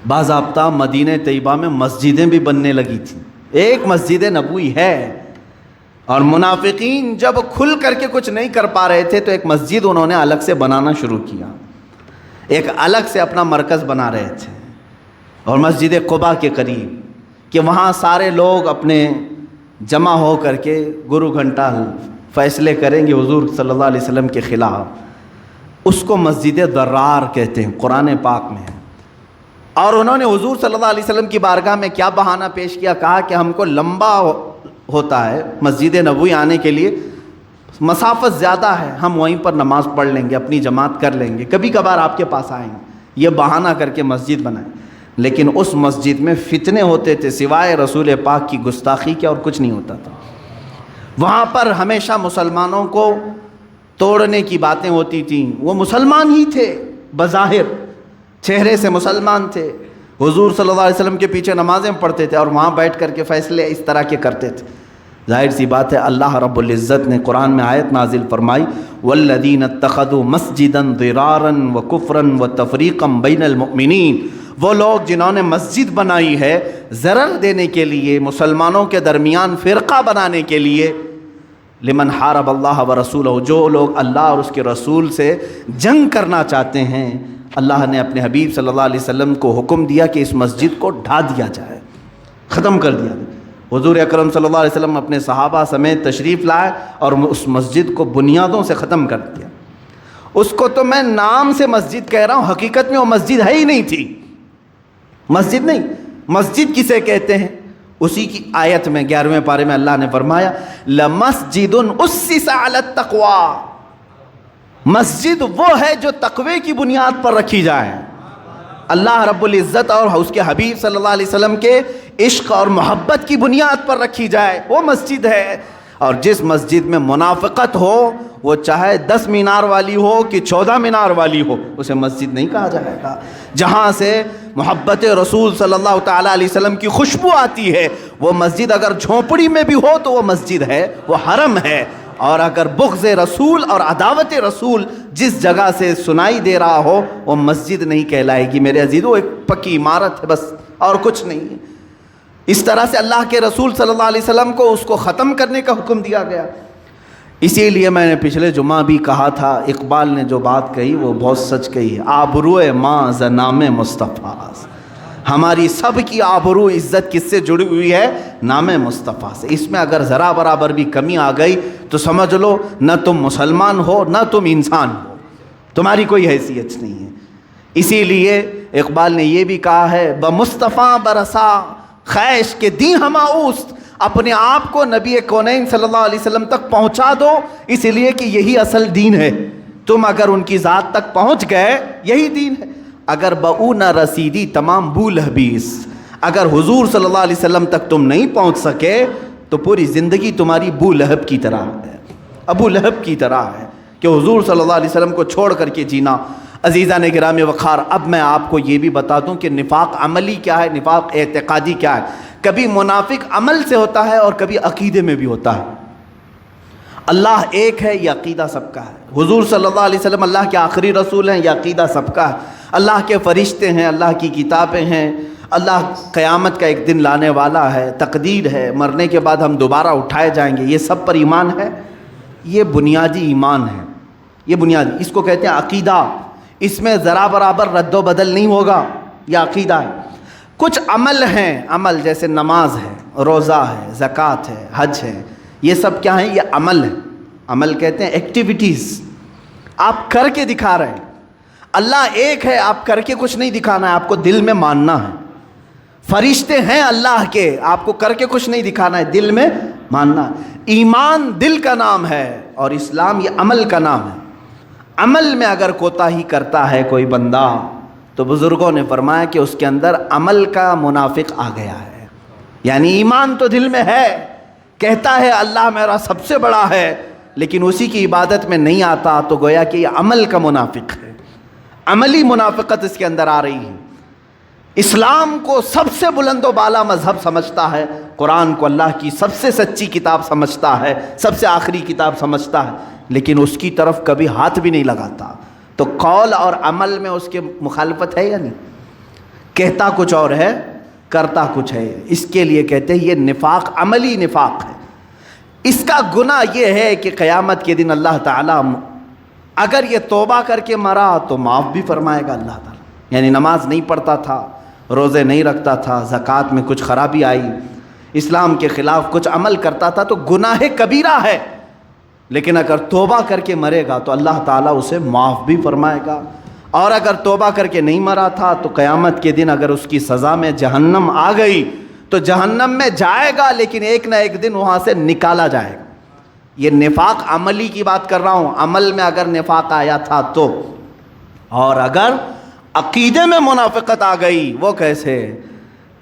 باضابطہ مدینہ طیبہ میں مسجدیں بھی بننے لگی تھیں، ایک مسجد نبوی ہے، اور منافقین جب کھل کر کے کچھ نہیں کر پا رہے تھے تو ایک مسجد انہوں نے الگ سے بنانا شروع کیا، ایک الگ سے اپنا مرکز بنا رہے تھے، اور مسجد قباء کے قریب، کہ وہاں سارے لوگ اپنے جمع ہو کر کے گرو گھنٹہ فیصلے کریں گے حضور صلی اللہ علیہ وسلم کے خلاف۔ اس کو مسجد ضرار کہتے ہیں، قرآن پاک میں ہے۔ اور انہوں نے حضور صلی اللہ علیہ وسلم کی بارگاہ میں کیا بہانہ پیش کیا؟ کہا کہ ہم کو لمبا ہوتا ہے مسجد نبوی آنے کے لیے، مسافت زیادہ ہے، ہم وہیں پر نماز پڑھ لیں گے، اپنی جماعت کر لیں گے، کبھی کبھار آپ کے پاس آئیں گے، یہ بہانہ کر کے مسجد بنائیں۔ لیکن اس مسجد میں فتنے ہوتے تھے، سوائے رسول پاک کی گستاخی کے اور کچھ نہیں ہوتا تھا۔ وہاں پر ہمیشہ مسلمانوں کو توڑنے کی باتیں ہوتی تھیں، وہ مسلمان ہی تھے، بظاہر چہرے سے مسلمان تھے، حضور صلی اللہ علیہ وسلم کے پیچھے نمازیں پڑھتے تھے اور وہاں بیٹھ کر کے فیصلے اس طرح کے کرتے تھے۔ ظاہر سی بات ہے، اللہ رب العزت نے قرآن میں آیت نازل فرمائی، وَالَّذِينَ اتَّخَذُوا مَسْجِدًا ضِرَارًا وَكُفْرًا وَتَفْرِيقًا بَيْنَ الْمُؤْمِنِينَ، وہ لوگ جنہوں نے مسجد بنائی ہے ضرر دینے کے لیے، مسلمانوں کے درمیان فرقہ بنانے کے لیے، لمن حارب اللہ ورسولہ، جو لوگ اللہ اور اس کے رسول سے جنگ کرنا چاہتے ہیں، اللہ نے اپنے حبیب صلی اللہ علیہ وسلم کو حکم دیا کہ اس مسجد کو ڈھا دیا جائے، ختم کر دیا جائے۔ حضور اکرم صلی اللہ علیہ وسلم اپنے صحابہ سمیت تشریف لائے اور اس مسجد کو بنیادوں سے ختم کر دیا۔ اس کو تو میں نام سے مسجد کہہ رہا ہوں، حقیقت میں وہ مسجد ہے ہی نہیں تھی، مسجد نہیں۔ مسجد کسے کہتے ہیں؟ اسی کی آیت میں 11ویں پارے میں اللہ نے فرمایا، لَمَسْجِدٌ أُسِّسَ عَلَى التَّقْوَى، مسجد وہ ہے جو تقوی کی بنیاد پر رکھی جائے، اللہ رب العزت اور اس کے حبیب صلی اللہ علیہ وسلم کے عشق اور محبت کی بنیاد پر رکھی جائے، وہ مسجد ہے۔ اور جس مسجد میں منافقت ہو، وہ چاہے 10 مینار والی ہو کہ 14 مینار والی ہو، اسے مسجد نہیں کہا جائے گا۔ جہاں سے محبت رسول صلی اللہ تعالیٰ علیہ وسلم کی خوشبو آتی ہے، وہ مسجد اگر جھونپڑی میں بھی ہو تو وہ مسجد ہے، وہ حرم ہے۔ اور اگر بغض رسول اور عداوت رسول جس جگہ سے سنائی دے رہا ہو، وہ مسجد نہیں کہلائے گی میرے عزیزو، ایک پکی عمارت ہے بس، اور کچھ نہیں ہے۔ اس طرح سے اللہ کے رسول صلی اللہ علیہ وسلم کو اس کو ختم کرنے کا حکم دیا گیا۔ اسی لیے میں نے پچھلے جمعہ بھی کہا تھا، اقبال نے جو بات کہی وہ بہت سچ کہی ہے، آبروئے ماں ز نام مصطفیٰ، ہماری سب کی آبرو عزت کس سے جڑی ہوئی ہے؟ نام مصطفیٰ سے۔ اس میں اگر ذرا برابر بھی کمی آ گئی تو سمجھ لو نہ تم مسلمان ہو نہ تم انسان ہو، تمہاری کوئی حیثیت نہیں ہے۔ اسی لیے اقبال نے یہ بھی کہا ہے، بمصطفیٰ برسا خیش کے دی ہما اوست، اپنے آپ کو نبی کونین صلی اللہ علیہ وسلم تک پہنچا دو، اس لیے کہ یہی اصل دین ہے۔ تم اگر ان کی ذات تک پہنچ گئے، یہی دین ہے۔ اگر بؤ نہ رسیدی تمام بو لہبیس، اگر حضور صلی اللہ علیہ وسلم تک تم نہیں پہنچ سکے تو پوری زندگی تمہاری بو لہب کی طرح ہے، ابو لہب کی طرح ہے کہ حضور صلی اللہ علیہ وسلم کو چھوڑ کر کے جینا۔ عزیزان گرام وقار، اب میں آپ کو یہ بھی بتا دوں کہ نفاق عملی کیا ہے، نفاق اعتقادی کیا ہے۔ کبھی منافق عمل سے ہوتا ہے اور کبھی عقیدے میں بھی ہوتا ہے۔ اللہ ایک ہے، یہ عقیدہ سب کا ہے۔ حضور صلی اللہ علیہ وسلم اللہ کے آخری رسول ہیں، یہ عقیدہ سب کا ہے۔ اللہ کے فرشتے ہیں، اللہ کی کتابیں ہیں، اللہ قیامت کا ایک دن لانے والا ہے، تقدیر ہے، مرنے کے بعد ہم دوبارہ اٹھائے جائیں گے، یہ سب پر ایمان ہے۔ یہ بنیادی ایمان ہے، یہ بنیادی، اس کو کہتے ہیں عقیدہ۔ اس میں ذرا برابر رد و بدل نہیں ہوگا، یہ عقیدہ ہے۔ کچھ عمل ہیں، عمل جیسے نماز ہے، روزہ ہے، زکوٰۃ ہے، حج ہے، یہ سب کیا ہیں؟ یہ عمل ہے۔ عمل کہتے ہیں ایکٹیویٹیز، آپ کر کے دکھا رہے ہیں۔ اللہ ایک ہے، آپ کر کے کچھ نہیں دکھانا ہے، آپ کو دل میں ماننا ہے۔ فرشتے ہیں اللہ کے، آپ کو کر کے کچھ نہیں دکھانا ہے، دل میں ماننا ہے۔ ایمان دل کا نام ہے اور اسلام یہ عمل کا نام ہے۔ عمل میں اگر کوتاہی کرتا ہے کوئی بندہ تو بزرگوں نے فرمایا کہ اس کے اندر عمل کا منافق آ گیا ہے۔ یعنی ایمان تو دل میں ہے، کہتا ہے اللہ میرا سب سے بڑا ہے، لیکن اسی کی عبادت میں نہیں آتا، تو گویا کہ یہ عمل کا منافق ہے۔ عملی منافقت اس کے اندر آ رہی ہے۔ اسلام کو سب سے بلند و بالا مذہب سمجھتا ہے، قرآن کو اللہ کی سب سے سچی کتاب سمجھتا ہے، سب سے آخری کتاب سمجھتا ہے، لیکن اس کی طرف کبھی ہاتھ بھی نہیں لگاتا۔ تو قول اور عمل میں اس کے مخالفت ہے یا نہیں؟ کہتا کچھ اور ہے، کرتا کچھ ہے۔ اس کے لیے کہتے ہیں یہ نفاق، عملی نفاق ہے۔ اس کا گناہ یہ ہے کہ قیامت کے دن اللہ تعالیٰ اگر یہ توبہ کر کے مرا تو معاف بھی فرمائے گا اللہ تعالیٰ۔ یعنی نماز نہیں پڑھتا تھا، روزے نہیں رکھتا تھا، زکوٰۃ میں کچھ خرابی آئی، اسلام کے خلاف کچھ عمل کرتا تھا تو گناہ کبیرہ ہے، لیکن اگر توبہ کر کے مرے گا تو اللہ تعالیٰ اسے معاف بھی فرمائے گا۔ اور اگر توبہ کر کے نہیں مرا تھا تو قیامت کے دن اگر اس کی سزا میں جہنم آ گئی تو جہنم میں جائے گا، لیکن ایک نہ ایک دن وہاں سے نکالا جائے گا۔ یہ نفاق عملی کی بات کر رہا ہوں، عمل میں اگر نفاق آیا تھا تو۔ اور اگر عقیدے میں منافقت آ گئی، وہ کیسے؟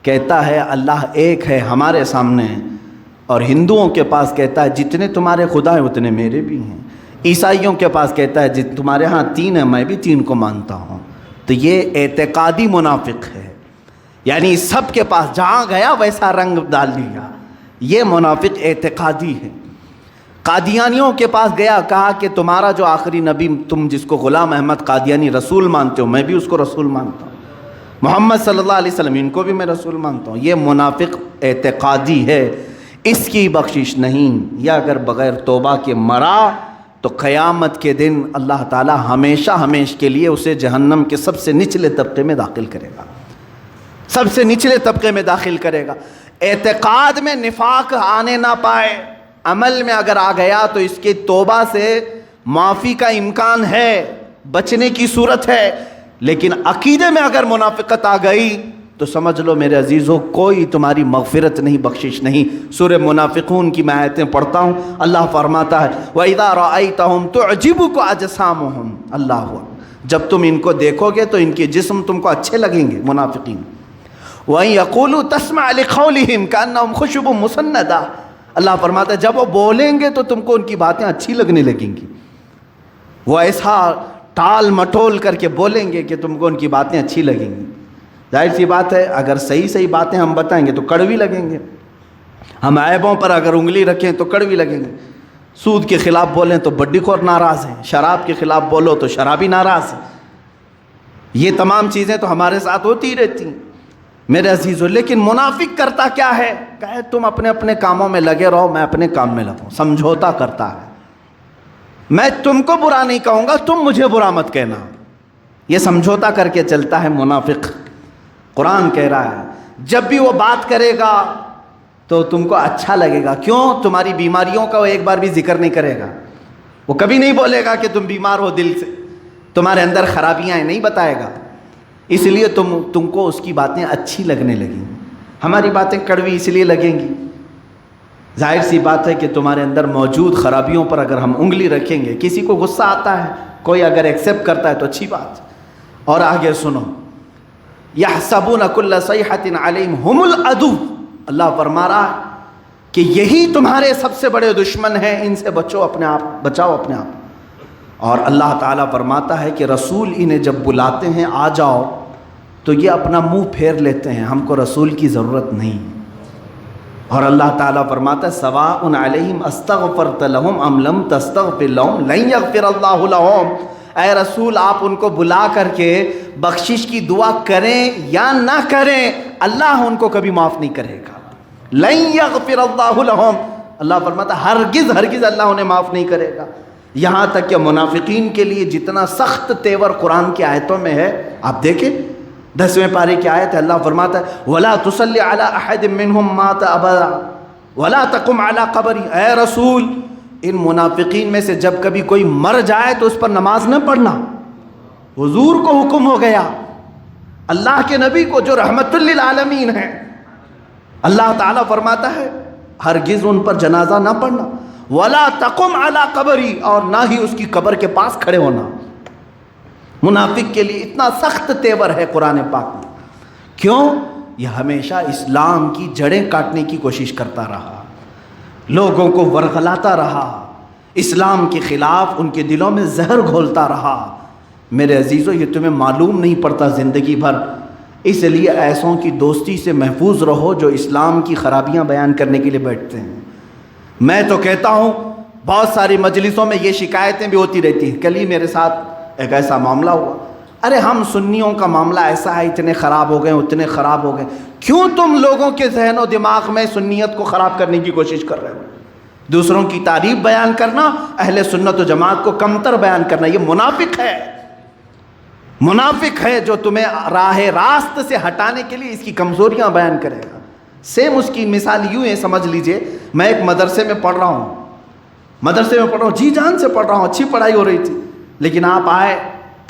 کہتا ہے اللہ ایک ہے ہمارے سامنے، اور ہندوؤں کے پاس کہتا ہے جتنے تمہارے خدا ہیں اتنے میرے بھی ہیں، عیسائیوں کے پاس کہتا ہے تمہارے ہاں 3 ہیں، میں بھی 3 کو مانتا ہوں۔ تو یہ اعتقادی منافق ہے، یعنی سب کے پاس جہاں گیا ویسا رنگ ڈال لیا، یہ منافق اعتقادی ہے۔ قادیانیوں کے پاس گیا، کہا کہ تمہارا جو آخری نبی تم جس کو غلام احمد قادیانی رسول مانتے ہو، میں بھی اس کو رسول مانتا ہوں، محمد صلی اللہ علیہ وسلم ان کو بھی میں رسول مانتا ہوں۔ یہ منافق اعتقادی ہے، اس کی بخشش نہیں۔ یا اگر بغیر توبہ کے مرا تو قیامت کے دن اللہ تعالی ہمیشہ ہمیش کے لیے اسے جہنم کے سب سے نچلے طبقے میں داخل کرے گا، سب سے نچلے طبقے میں داخل کرے گا۔ اعتقاد میں نفاق آنے نہ پائے، عمل میں اگر آ گیا تو اس کے توبہ سے معافی کا امکان ہے، بچنے کی صورت ہے، لیکن عقیدے میں اگر منافقت آ گئی تو سمجھ لو میرے عزیزو کوئی تمہاری مغفرت نہیں، بخشش نہیں۔ سورہ منافقون کی میں آیتیں پڑھتا ہوں، اللہ فرماتا ہے وَإِذَا رَأَيْتَهُمْ تُعْجِبُكَ أَجْسَامُهُمْ، اللہ جب تم ان کو دیکھو گے تو ان کے جسم تم کو اچھے لگیں گے، منافقین۔ وَإِن يَقُولُوا تَسْمَعْ لِقَوْلِهِمْ كَأَنَّهُمْ خُشُبٌ مُّسَنَّدَةٌ، اللہ فرماتا ہے جب وہ بولیں گے تو تم کو ان کی باتیں اچھی لگنے لگیں گی، وہ ایسا ٹال مٹول کر کے بولیں گے کہ تم کو ان کی باتیں اچھی لگیں گی۔ ظاہر سی بات ہے اگر صحیح صحیح باتیں ہم بتائیں گے تو کڑوی لگیں گے، ہم عیبوں پر اگر انگلی رکھیں تو کڑوی لگیں گے، سود کے خلاف بولیں تو بڈی خور ناراض ہیں، شراب کے خلاف بولو تو شرابی ناراض ہے۔ یہ تمام چیزیں تو ہمارے ساتھ ہوتی رہتی ہیں میرے عزیزو، لیکن منافق کرتا کیا ہے؟ کہے تم اپنے اپنے کاموں میں لگے رہو، میں اپنے کام میں لگوں، سمجھوتا کرتا ہے، میں تم کو برا نہیں کہوں گا، تم مجھے برا مت کہنا، یہ سمجھوتا کر کے چلتا ہے منافق۔ قرآن کہہ رہا ہے جب بھی وہ بات کرے گا تو تم کو اچھا لگے گا، کیوں؟ تمہاری بیماریوں کا وہ ایک بار بھی ذکر نہیں کرے گا، وہ کبھی نہیں بولے گا کہ تم بیمار ہو دل سے، تمہارے اندر خرابیاں ہیں، نہیں بتائے گا، اس لیے تم کو اس کی باتیں اچھی لگنے لگیں۔ ہماری باتیں کڑوی اس لیے لگیں گی، ظاہر سی بات ہے کہ تمہارے اندر موجود خرابیوں پر اگر ہم انگلی رکھیں گے، کسی کو غصہ آتا ہے، کوئی اگر ایکسیپٹ کرتا ہے تو اچھی بات۔ اور آگے سنو، یحسبون کل صیحۃ علیہم ھم العدو، اللہ فرما رہا ہے کہ یہی تمہارے سب سے بڑے دشمن ہیں، ان سے بچو اپنے آپ، بچاؤ اپنے آپ۔ اور اللہ تعالیٰ فرماتا ہے کہ رسول انہیں جب بلاتے ہیں آ جاؤ تو یہ اپنا منہ پھیر لیتے ہیں، ہم کو رسول کی ضرورت نہیں۔ اور اللہ تعالیٰ فرماتا ہے سواء علیہم استغفرت لہم ام لم تستغفر لہم لن یغفر اللہ لہم، اے رسول آپ ان کو بلا کر کے بخشش کی دعا کریں یا نہ کریں، اللہ ان کو کبھی معاف نہیں کرے گا۔ لن یغفر اللہ لہم، اللہ فرماتا ہے ہرگز ہرگز اللہ انہیں معاف نہیں کرے گا۔ یہاں تک کہ منافقین کے لیے جتنا سخت تیور قرآن کی آیتوں میں ہے، آپ دیکھیں 10ویں پارے کی آیت ہے، اللہ فرماتا ہے وَلَا تُصَلِّ عَلَىٰ أَحَدٍ مِّنْهُمْ مَاتَ أَبَدًا وَلَا تَقُمْ عَلَىٰ قَبْرِهِ، اے رسول ان منافقین میں سے جب کبھی کوئی مر جائے تو اس پر نماز نہ پڑھنا۔ حضور کو حکم ہو گیا، اللہ کے نبی کو جو رحمت للعالمین ہیں، اللہ تعالیٰ فرماتا ہے ہرگز ان پر جنازہ نہ پڑھنا، وَلَا تَقُمْ عَلَىٰ قَبْرِهِ، اور نہ ہی اس کی قبر کے پاس کھڑے ہونا۔ منافق کے لیے اتنا سخت تیور ہے قرآن پاک میں، کیوں؟ یہ ہمیشہ اسلام کی جڑیں کاٹنے کی کوشش کرتا رہا، لوگوں کو ورغلاتا رہا، اسلام کے خلاف ان کے دلوں میں زہر گھولتا رہا، میرے عزیزوں یہ تمہیں معلوم نہیں پڑتا زندگی بھر، اس لیے ایسوں کی دوستی سے محفوظ رہو جو اسلام کی خرابیاں بیان کرنے کے لیے بیٹھتے ہیں۔ میں تو کہتا ہوں بہت ساری مجلسوں میں یہ شکایتیں بھی ہوتی رہتی ہیں، کل ہی میرے ساتھ ایک ایسا معاملہ ہوا، ارے ہم سنیوں کا معاملہ ایسا ہے، اتنے خراب ہو گئے اتنے خراب ہو گئے۔ کیوں تم لوگوں کے ذہن و دماغ میں سنیت کو خراب کرنے کی کوشش کر رہے ہو؟ دوسروں کی تعریف بیان کرنا، اہل سنت و جماعت کو کمتر بیان کرنا، یہ منافق ہے، منافق ہے جو تمہیں راہ راست سے ہٹانے کے لیے اس کی کمزوریاں بیان کرے گا۔ سیم اس کی مثال یوں ہے، سمجھ لیجئے میں ایک مدرسے میں پڑھ رہا ہوں، جی جان سے پڑھ رہا ہوں، اچھی پڑھائی ہو رہی تھی، لیکن آپ آئے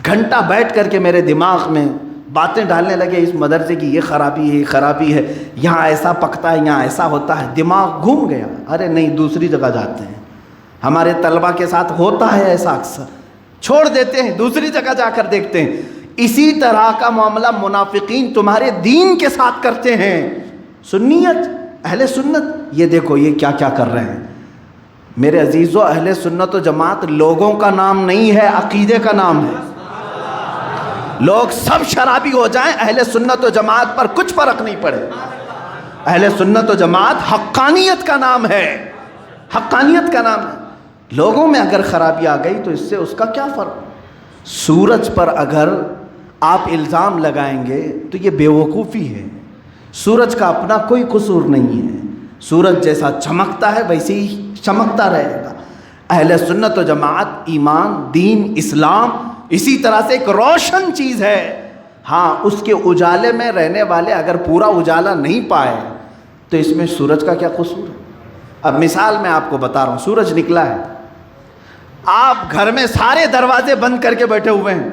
گھنٹہ بیٹھ کر کے میرے دماغ میں باتیں ڈالنے لگے، اس مدرسے کی یہ خرابی ہے، یہ خرابی ہے، یہاں ایسا پکتا ہے، یہاں ایسا ہوتا ہے، دماغ گھوم گیا۔ ارے نہیں، دوسری جگہ جاتے ہیں، ہمارے طلبہ کے ساتھ ہوتا ہے ایسا اکثر، چھوڑ دیتے ہیں، دوسری جگہ جا کر دیکھتے ہیں۔ اسی طرح کا معاملہ منافقین تمہارے دین کے ساتھ کرتے ہیں۔ سنیت، اہل سنت، یہ دیکھو یہ کیا کیا کر رہے ہیں۔ میرے عزیزو، اہل سنت و جماعت لوگوں کا نام نہیں ہے، عقیدے کا نام ہے۔ لوگ سب شرابی ہو جائیں، اہل سنت و جماعت پر کچھ فرق نہیں پڑے۔ اہل سنت و جماعت حقانیت کا نام ہے، حقانیت کا نام ہے۔ لوگوں میں اگر خرابی آ گئی تو اس سے اس کا کیا فرق؟ سورج پر اگر آپ الزام لگائیں گے تو یہ بے وقوفی ہے۔ سورج کا اپنا کوئی قصور نہیں ہے، سورج جیسا چمکتا ہے ویسے ہی چمکتا رہے گا۔ اہل سنت و جماعت ایمان، دین، اسلام اسی طرح سے ایک روشن چیز ہے۔ ہاں، اس کے اجالے میں رہنے والے اگر پورا اجالا نہیں پائے تو اس میں سورج کا کیا قصور ہے؟ اب مثال میں آپ کو بتا رہا ہوں، سورج نکلا ہے، آپ گھر میں سارے دروازے بند کر کے بیٹھے ہوئے ہیں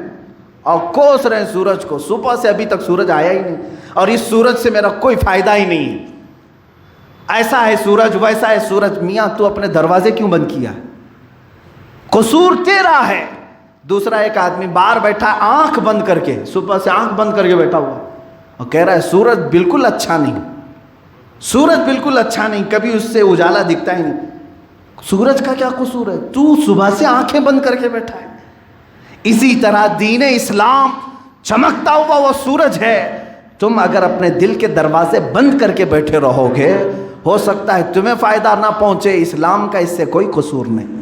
اور کوس رہے ہیں سورج کو، صبح سے ابھی تک سورج آیا ہی نہیں، اور اس سورج سے میرا کوئی فائدہ ہی نہیں ہے، ایسا ہے سورج ویسا ہے سورج۔ میاں تو اپنے دروازے کیوں بند کیا؟ قصور تیرا ہے۔ دوسرا ایک آدمی باہر بیٹھا ہے آنکھ بند کر کے، صبح سے آنکھ بند کر کے بیٹھا ہوا اور کہہ رہا ہے سورج بالکل اچھا نہیں، سورج بالکل اچھا نہیں، کبھی اس سے اجالا دکھتا ہی نہیں۔ سورج کا کیا قصور ہے؟ تو صبح سے آنکھیں بند کر کے بیٹھا ہے۔ اسی طرح دین اسلام چمکتا ہوا وہ سورج ہے، تم اگر اپنے دل کے دروازے بند کر کے بیٹھے رہو گے، ہو سکتا ہے تمہیں فائدہ نہ پہنچے، اسلام کا اس سے کوئی قصور نہیں۔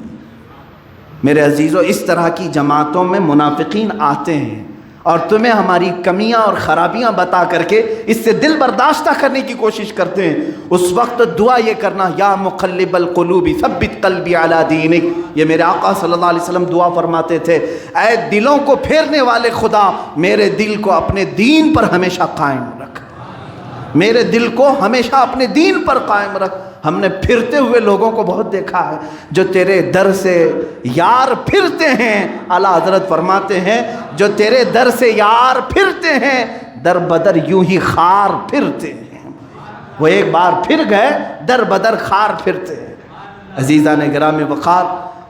میرے عزیزو، اس طرح کی جماعتوں میں منافقین آتے ہیں اور تمہیں ہماری کمیاں اور خرابیاں بتا کر کے اس سے دل برداشتہ کرنے کی کوشش کرتے ہیں۔ اس وقت دعا یہ کرنا، یا مقلب القلوب ثبت قلبی علی دینک، یہ میرے آقا صلی اللہ علیہ وسلم دعا فرماتے تھے، اے دلوں کو پھیرنے والے خدا، میرے دل کو اپنے دین پر ہمیشہ قائم رکھ، میرے دل کو ہمیشہ اپنے دین پر قائم رکھ۔ ہم نے پھرتے ہوئے لوگوں کو بہت دیکھا ہے جو تیرے در سے یار پھرتے ہیں، اعلیٰ حضرت فرماتے ہیں جو تیرے در سے یار پھرتے ہیں در بدر یوں ہی خار پھرتے ہیں۔ وہ ایک بار پھر گئے، در بدر خار پھرتے ہیں۔ عزیزان گرامی وقار،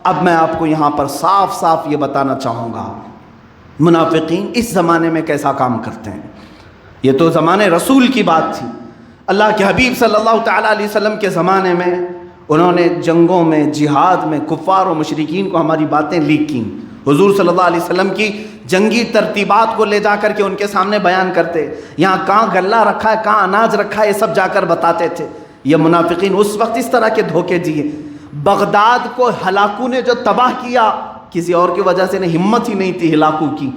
اب میں آپ کو یہاں پر صاف صاف یہ بتانا چاہوں گا منافقین اس زمانے میں کیسا کام کرتے ہیں۔ یہ تو زمانے رسول کی بات تھی، اللہ کے حبیب صلی اللہ تعالیٰ علیہ وسلم کے زمانے میں انہوں نے جنگوں میں، جہاد میں کفار و مشرکین کو ہماری باتیں لیک کیں۔ حضور صلی اللہ علیہ وسلم کی جنگی ترتیبات کو لے جا کر کے ان کے سامنے بیان کرتے، یہاں کہاں غلہ رکھا ہے، کہاں اناج رکھا ہے، یہ سب جا کر بتاتے تھے۔ یہ منافقین اس وقت اس طرح کے دھوکے دیے۔ بغداد کو ہلاکو نے جو تباہ کیا، کسی اور کی وجہ سے نہیں، ہمت ہی نہیں تھی ہلاکو کی۔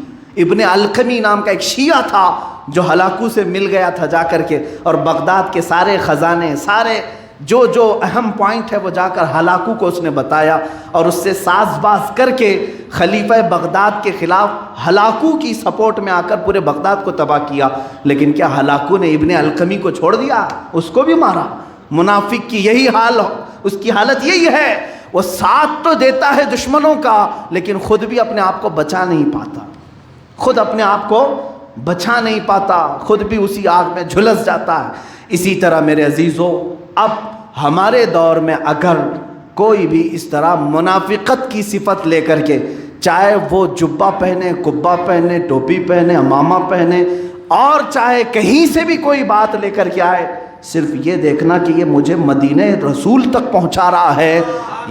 ابن القمی نام کا ایک شیعہ تھا جو ہلاکو سے مل گیا تھا جا کر کے، اور بغداد کے سارے خزانے، سارے جو اہم پوائنٹ ہے وہ جا کر ہلاکو کو اس نے بتایا، اور اس سے ساز باز کر کے خلیفہ بغداد کے خلاف ہلاکو کی سپورٹ میں آ کر پورے بغداد کو تباہ کیا۔ لیکن کیا ہلاکو نے ابن القمی کو چھوڑ دیا؟ اس کو بھی مارا۔ منافق کی یہی حال، اس کی حالت یہی ہے، وہ ساتھ تو دیتا ہے دشمنوں کا لیکن خود بھی اپنے آپ کو بچا نہیں پاتا، خود اپنے آپ کو بچا نہیں پاتا، خود بھی اسی آگ میں جھلس جاتا ہے۔ اسی طرح میرے عزیزو، اب ہمارے دور میں اگر کوئی بھی اس طرح منافقت کی صفت لے کر کے، چاہے وہ جبہ پہنے، قبہ پہنے، ٹوپی پہنے، امامہ پہنے، اور چاہے کہیں سے بھی کوئی بات لے کر کے آئے، صرف یہ دیکھنا کہ یہ مجھے مدینہ رسول تک پہنچا رہا ہے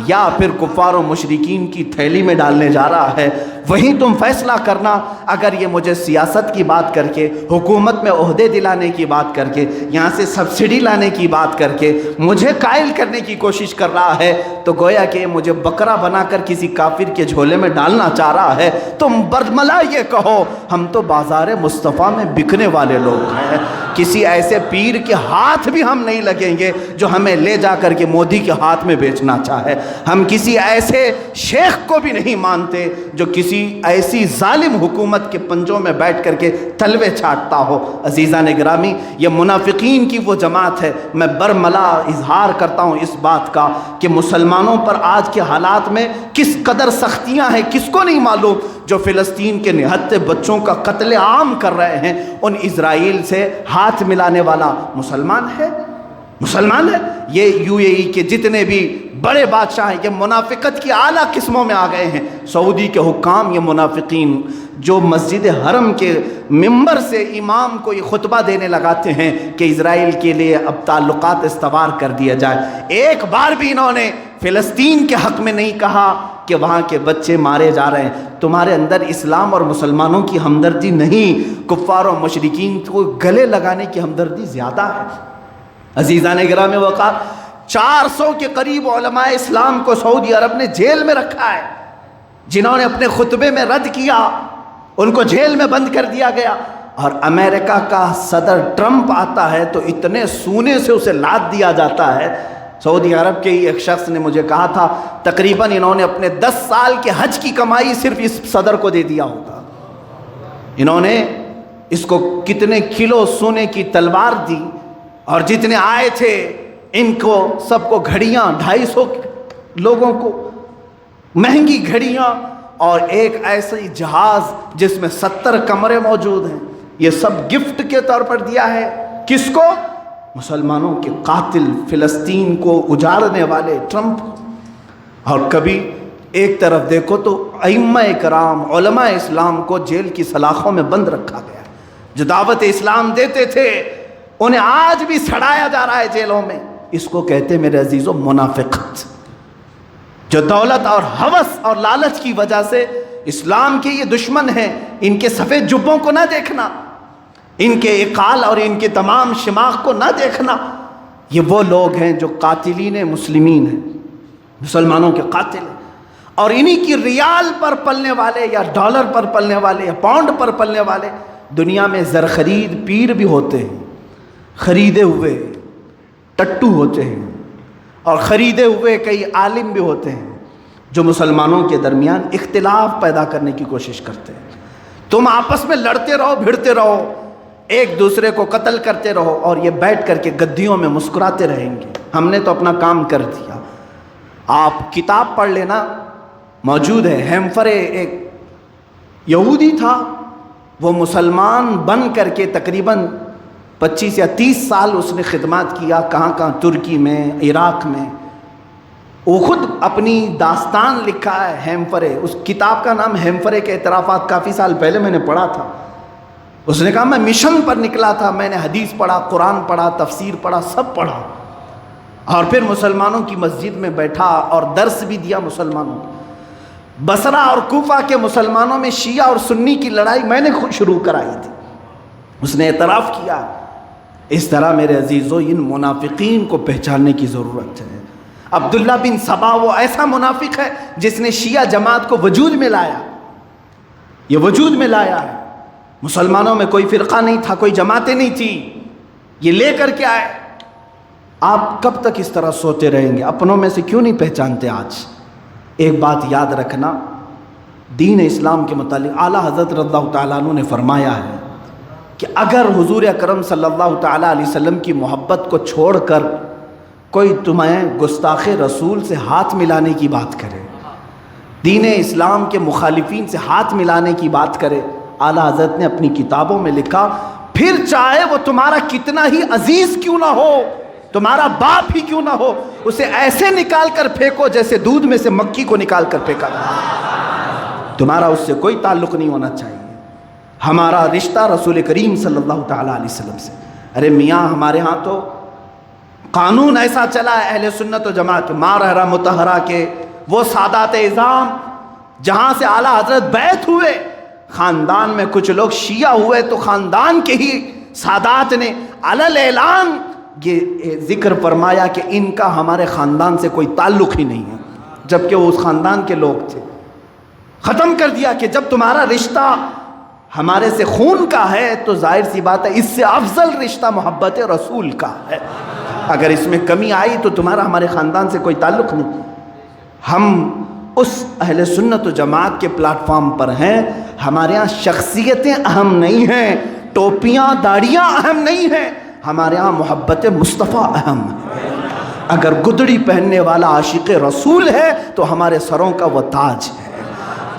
یا پھر کفار و مشرکین کی تھیلی میں ڈالنے جا رہا ہے، وہیں تم فیصلہ کرنا۔ اگر یہ مجھے سیاست کی بات کر کے، حکومت میں عہدے دلانے کی بات کر کے، یہاں سے سبسڈی لانے کی بات کر کے مجھے قائل کرنے کی کوشش کر رہا ہے، تو گویا کہ مجھے بکرا بنا کر کسی کافر کے جھولے میں ڈالنا چاہ رہا ہے۔ تم برملا یہ کہو ہم تو بازار مصطفیٰ میں بکنے والے لوگ ہیں، کسی ایسے پیر کے ہاتھ بھی ہم نہیں لگیں گے جو ہمیں لے جا کر کے مودی کے ہاتھ میں بیچنا چاہے۔ ہم کسی ایسے شیخ کو بھی نہیں مانتے جو کسی ایسی ظالم حکومت کے پنجوں میں بیٹھ کر کے تلوے چھاٹتا ہو۔ عزیزان گرامی، یہ منافقین کی وہ جماعت ہے۔ میں برملا اظہار کرتا ہوں اس بات کا کہ مسلمانوں پر آج کے حالات میں کس قدر سختیاں ہیں کس کو نہیں معلوم۔ جو فلسطین کے نہتے بچوں کا قتل عام کر رہے ہیں، ان اسرائیل سے ہاتھ ملانے والا مسلمان ہے، مسلمان ہے۔ یہ یو اے ای کے جتنے بھی بڑے بادشاہ ہیں یہ منافقت کی اعلیٰ قسموں میں آ گئے ہیں۔ سعودی کے حکام یہ منافقین جو مسجد حرم کے ممبر سے امام کو یہ خطبہ دینے لگاتے ہیں کہ اسرائیل کے لیے اب تعلقات استوار کر دیا جائے، ایک بار بھی انہوں نے فلسطین کے حق میں نہیں کہا کہ وہاں کے بچے مارے جا رہے ہیں۔ تمہارے اندر اسلام اور مسلمانوں کی ہمدردی نہیں، کفار و مشرکین کو گلے لگانے کی ہمدردی زیادہ ہے۔ عزیزان گرامی وقار، 400 کے قریب علماء اسلام کو سعودی عرب نے جیل میں رکھا ہے، جنہوں نے اپنے خطبے میں رد کیا ان کو جیل میں بند کر دیا گیا۔ اور امریکہ کا صدر ٹرمپ آتا ہے تو اتنے سونے سے اسے لاد دیا جاتا ہے۔ سعودی عرب کے ہی ایک شخص نے مجھے کہا تھا تقریباً انہوں نے اپنے 10 سال کے حج کی کمائی صرف اس صدر کو دے دیا ہوگا۔ انہوں نے اس کو کتنے کلو سونے کی تلوار دی، اور جتنے آئے تھے ان کو سب کو گھڑیاں، 250 لوگوں کو مہنگی گھڑیاں، اور ایک ایسی جہاز جس میں 70 کمرے موجود ہیں، یہ سب گفٹ کے طور پر دیا ہے۔ کس کو؟ مسلمانوں کے قاتل، فلسطین کو اجاڑنے والے ٹرمپ۔ اور کبھی ایک طرف دیکھو تو ائمہ کرام، علماء اسلام کو جیل کی سلاخوں میں بند رکھا گیا، جو دعوت اسلام دیتے تھے انہیں آج بھی سڑایا جا رہا ہے جیلوں میں۔ اس کو کہتے میرے عزیزو منافقت، جو دولت اور ہوس اور لالچ کی وجہ سے اسلام کے یہ دشمن ہیں۔ ان کے سفید جبوں کو نہ دیکھنا، ان کے اقال اور ان کے تمام شماغ کو نہ دیکھنا، یہ وہ لوگ ہیں جو قاتلین مسلمین ہیں، مسلمانوں کے قاتل ہیں۔ اور انہی کی ریال پر پلنے والے یا ڈالر پر پلنے والے یا پاؤنڈ پر پلنے والے دنیا میں زرخرید پیر بھی ہوتے ہیں، خریدے ہوئے ٹٹو ہوتے ہیں، اور خریدے ہوئے کئی عالم بھی ہوتے ہیں جو مسلمانوں کے درمیان اختلاف پیدا کرنے کی کوشش کرتے ہیں۔ تم آپس میں لڑتے رہو، بھڑتے رہو، ایک دوسرے کو قتل کرتے رہو، اور یہ بیٹھ کر کے گدیوں میں مسکراتے رہیں گے۔ ہم نے تو اپنا کام کر دیا۔ آپ کتاب پڑھ لینا، موجود ہے۔ ہیمفرے ایک یہودی تھا، وہ مسلمان بن کر کے تقریباً 25 یا 30 سال اس نے خدمات کیا، کہاں کہاں، ترکی میں، عراق میں۔ وہ خود اپنی داستان لکھا ہے ہیمفرے، اس کتاب کا نام ہیمفرے کے اعترافات، کافی سال پہلے میں نے پڑھا تھا۔ اس نے کہا میں مشن پر نکلا تھا، میں نے حدیث پڑھا، قرآن پڑھا، تفسیر پڑھا، سب پڑھا، اور پھر مسلمانوں کی مسجد میں بیٹھا اور درس بھی دیا مسلمانوں کو۔ بصرہ اور کوفہ کے مسلمانوں میں شیعہ اور سنی کی لڑائی میں نے خود شروع کرائی تھی، اس نے اعتراف کیا۔ اس طرح میرے عزیزو ان منافقین کو پہچاننے کی ضرورت ہے۔ عبداللہ بن سبا وہ ایسا منافق ہے جس نے شیعہ جماعت کو وجود میں لایا، یہ وجود میں لایا ہے۔ مسلمانوں میں کوئی فرقہ نہیں تھا، کوئی جماعتیں نہیں تھی، یہ لے کر کے آئے۔ آپ کب تک اس طرح سوتے رہیں گے؟ اپنوں میں سے کیوں نہیں پہچانتے؟ آج ایک بات یاد رکھنا، دین اسلام کے متعلق اعلیٰ حضرت رضی اللہ تعالیٰ عنہ نے فرمایا ہے کہ اگر حضور اکرم صلی اللہ تعالیٰ علیہ وسلم کی محبت کو چھوڑ کر کوئی تمہیں گستاخ رسول سے ہاتھ ملانے کی بات کرے، دین اسلام کے مخالفین سے ہاتھ ملانے کی بات کرے، اعلیٰ حضرت نے اپنی کتابوں میں لکھا پھر چاہے وہ تمہارا کتنا ہی عزیز کیوں نہ ہو، تمہارا باپ ہی کیوں نہ ہو، اسے ایسے نکال کر پھینکو جیسے دودھ میں سے مکھی کو نکال کر پھینکا جائے۔ تمہارا اس سے کوئی تعلق نہیں ہونا چاہیے۔ ہمارا رشتہ رسول کریم صلی اللہ تعالیٰ علیہ وسلم سے۔ ارے میاں، ہمارے ہاں تو قانون ایسا چلا ہے اہل سنت و جماعت ماں رہرہ مطہرہ کے وہ سادات اعظام جہاں سے اعلیٰ حضرت بیعت ہوئے، خاندان میں کچھ لوگ شیعہ ہوئے تو خاندان کے ہی سادات نے علل اعلان یہ ذکر فرمایا کہ ان کا ہمارے خاندان سے کوئی تعلق ہی نہیں ہے، جبکہ وہ اس خاندان کے لوگ تھے۔ ختم کر دیا کہ جب تمہارا رشتہ ہمارے سے خون کا ہے تو ظاہر سی بات ہے اس سے افضل رشتہ محبت رسول کا ہے، اگر اس میں کمی آئی تو تمہارا ہمارے خاندان سے کوئی تعلق نہیں۔ ہم اس اہل سنت و جماعت کے پلیٹ فارم پر ہیں، ہمارے ہاں شخصیتیں اہم نہیں ہیں، ٹوپیاں داڑیاں اہم نہیں ہیں، ہمارے ہاں محبت مصطفیٰ اہم ہے۔ اگر گدڑی پہننے والا عاشق رسول ہے تو ہمارے سروں کا وہ تاج ہے،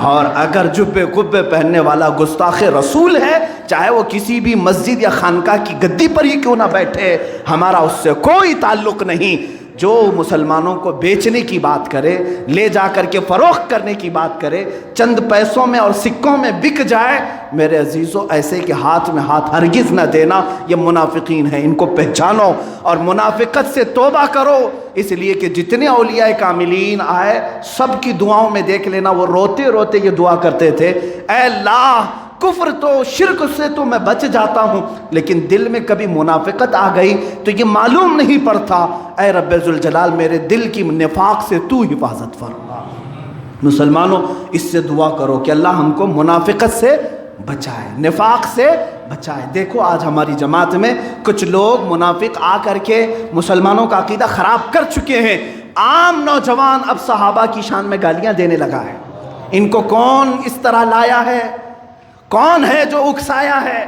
اور اگر جبے قبے پہننے والا گستاخ رسول ہے، چاہے وہ کسی بھی مسجد یا خانقاہ کی گدی پر ہی کیوں نہ بیٹھے، ہمارا اس سے کوئی تعلق نہیں۔ جو مسلمانوں کو بیچنے کی بات کرے، لے جا کر کے فروخت کرنے کی بات کرے، چند پیسوں میں اور سکوں میں بک جائے، میرے عزیزو ایسے کہ ہاتھ میں ہاتھ ہرگز نہ دینا، یہ منافقین ہیں، ان کو پہچانو اور منافقت سے توبہ کرو۔ اس لیے کہ جتنے اولیاء کاملین آئے سب کی دعاؤں میں دیکھ لینا وہ روتے روتے یہ دعا کرتے تھے، اے اللہ کفر تو شرک سے تو میں بچ جاتا ہوں، لیکن دل میں کبھی منافقت آ گئی تو یہ معلوم نہیں پڑتا، اے رب ذوالجلال میرے دل کی نفاق سے تو حفاظت فرما۔ مسلمانوں اس سے دعا کرو کہ اللہ ہم کو منافقت سے بچائے، نفاق سے بچائے۔ دیکھو آج ہماری جماعت میں کچھ لوگ منافق آ کر کے مسلمانوں کا عقیدہ خراب کر چکے ہیں۔ عام نوجوان اب صحابہ کی شان میں گالیاں دینے لگا ہے، ان کو کون اس طرح لایا ہے، کون ہے جو اکسایا ہے؟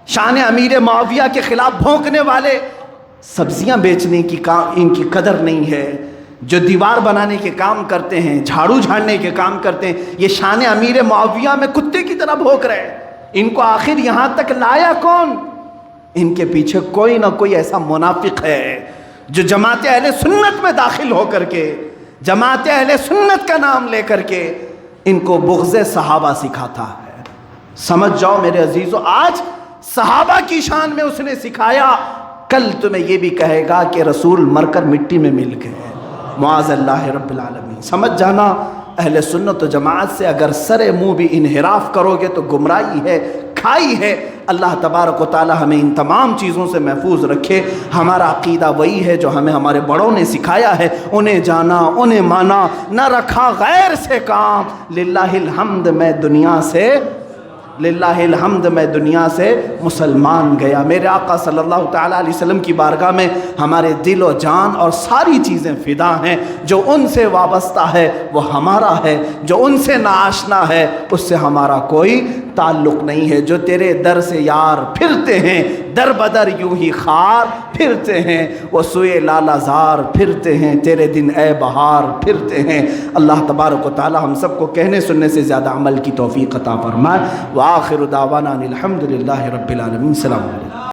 شان امیر معاویہ کے خلاف بھونکنے والے، سبزیاں بیچنے کی ان کی قدر نہیں ہے، جو دیوار بنانے کے کام کرتے ہیں، جھاڑو جھاڑنے کے کام کرتے ہیں، یہ شان امیر معاویہ میں کتے کی طرح بھونک رہے ہیں۔ ان کو آخر یہاں تک لایا کون؟ ان کے پیچھے کوئی نہ کوئی ایسا منافق ہے جو جماعت اہل سنت میں داخل ہو کر کے، جماعت اہل سنت کا نام لے کر کے ان کو بغض صحابہ سکھاتا ہے۔ سمجھ جاؤ میرے عزیزو، آج صحابہ کی شان میں اس نے سکھایا، کل تمہیں یہ بھی کہے گا کہ رسول مر کر مٹی میں مل گئے، معاذ اللہ رب العالمین۔ سمجھ جانا اہل سنت و جماعت سے اگر سر منہ بھی انحراف کرو گے تو گمراہی ہے، کھائی ہے۔ اللہ تبارک و تعالی ہمیں ان تمام چیزوں سے محفوظ رکھے۔ ہمارا عقیدہ وہی ہے جو ہمیں ہمارے بڑوں نے سکھایا ہے، انہیں جانا، انہیں مانا، نہ رکھا غیر سے کام۔ للہ الحمد میں دنیا سے مسلمان گیا۔ میرے آقا صلی اللہ تعالیٰ علیہ وسلم کی بارگاہ میں ہمارے دل و جان اور ساری چیزیں فدا ہیں۔ جو ان سے وابستہ ہے وہ ہمارا ہے، جو ان سے ناآشنا ہے اس سے ہمارا کوئی تعلق نہیں ہے۔ جو تیرے در سے یار پھرتے ہیں، در بدر یوں ہی خار پھرتے ہیں، وہ سوئے لالا زار پھرتے ہیں، تیرے دن اے بہار پھرتے ہیں۔ اللہ تبارک و تعالی ہم سب کو کہنے سننے سے زیادہ عمل کی توفیق عطا فرمائے۔ وآخر دعوانا الحمد للہ رب العالمین۔ السلام علیکم۔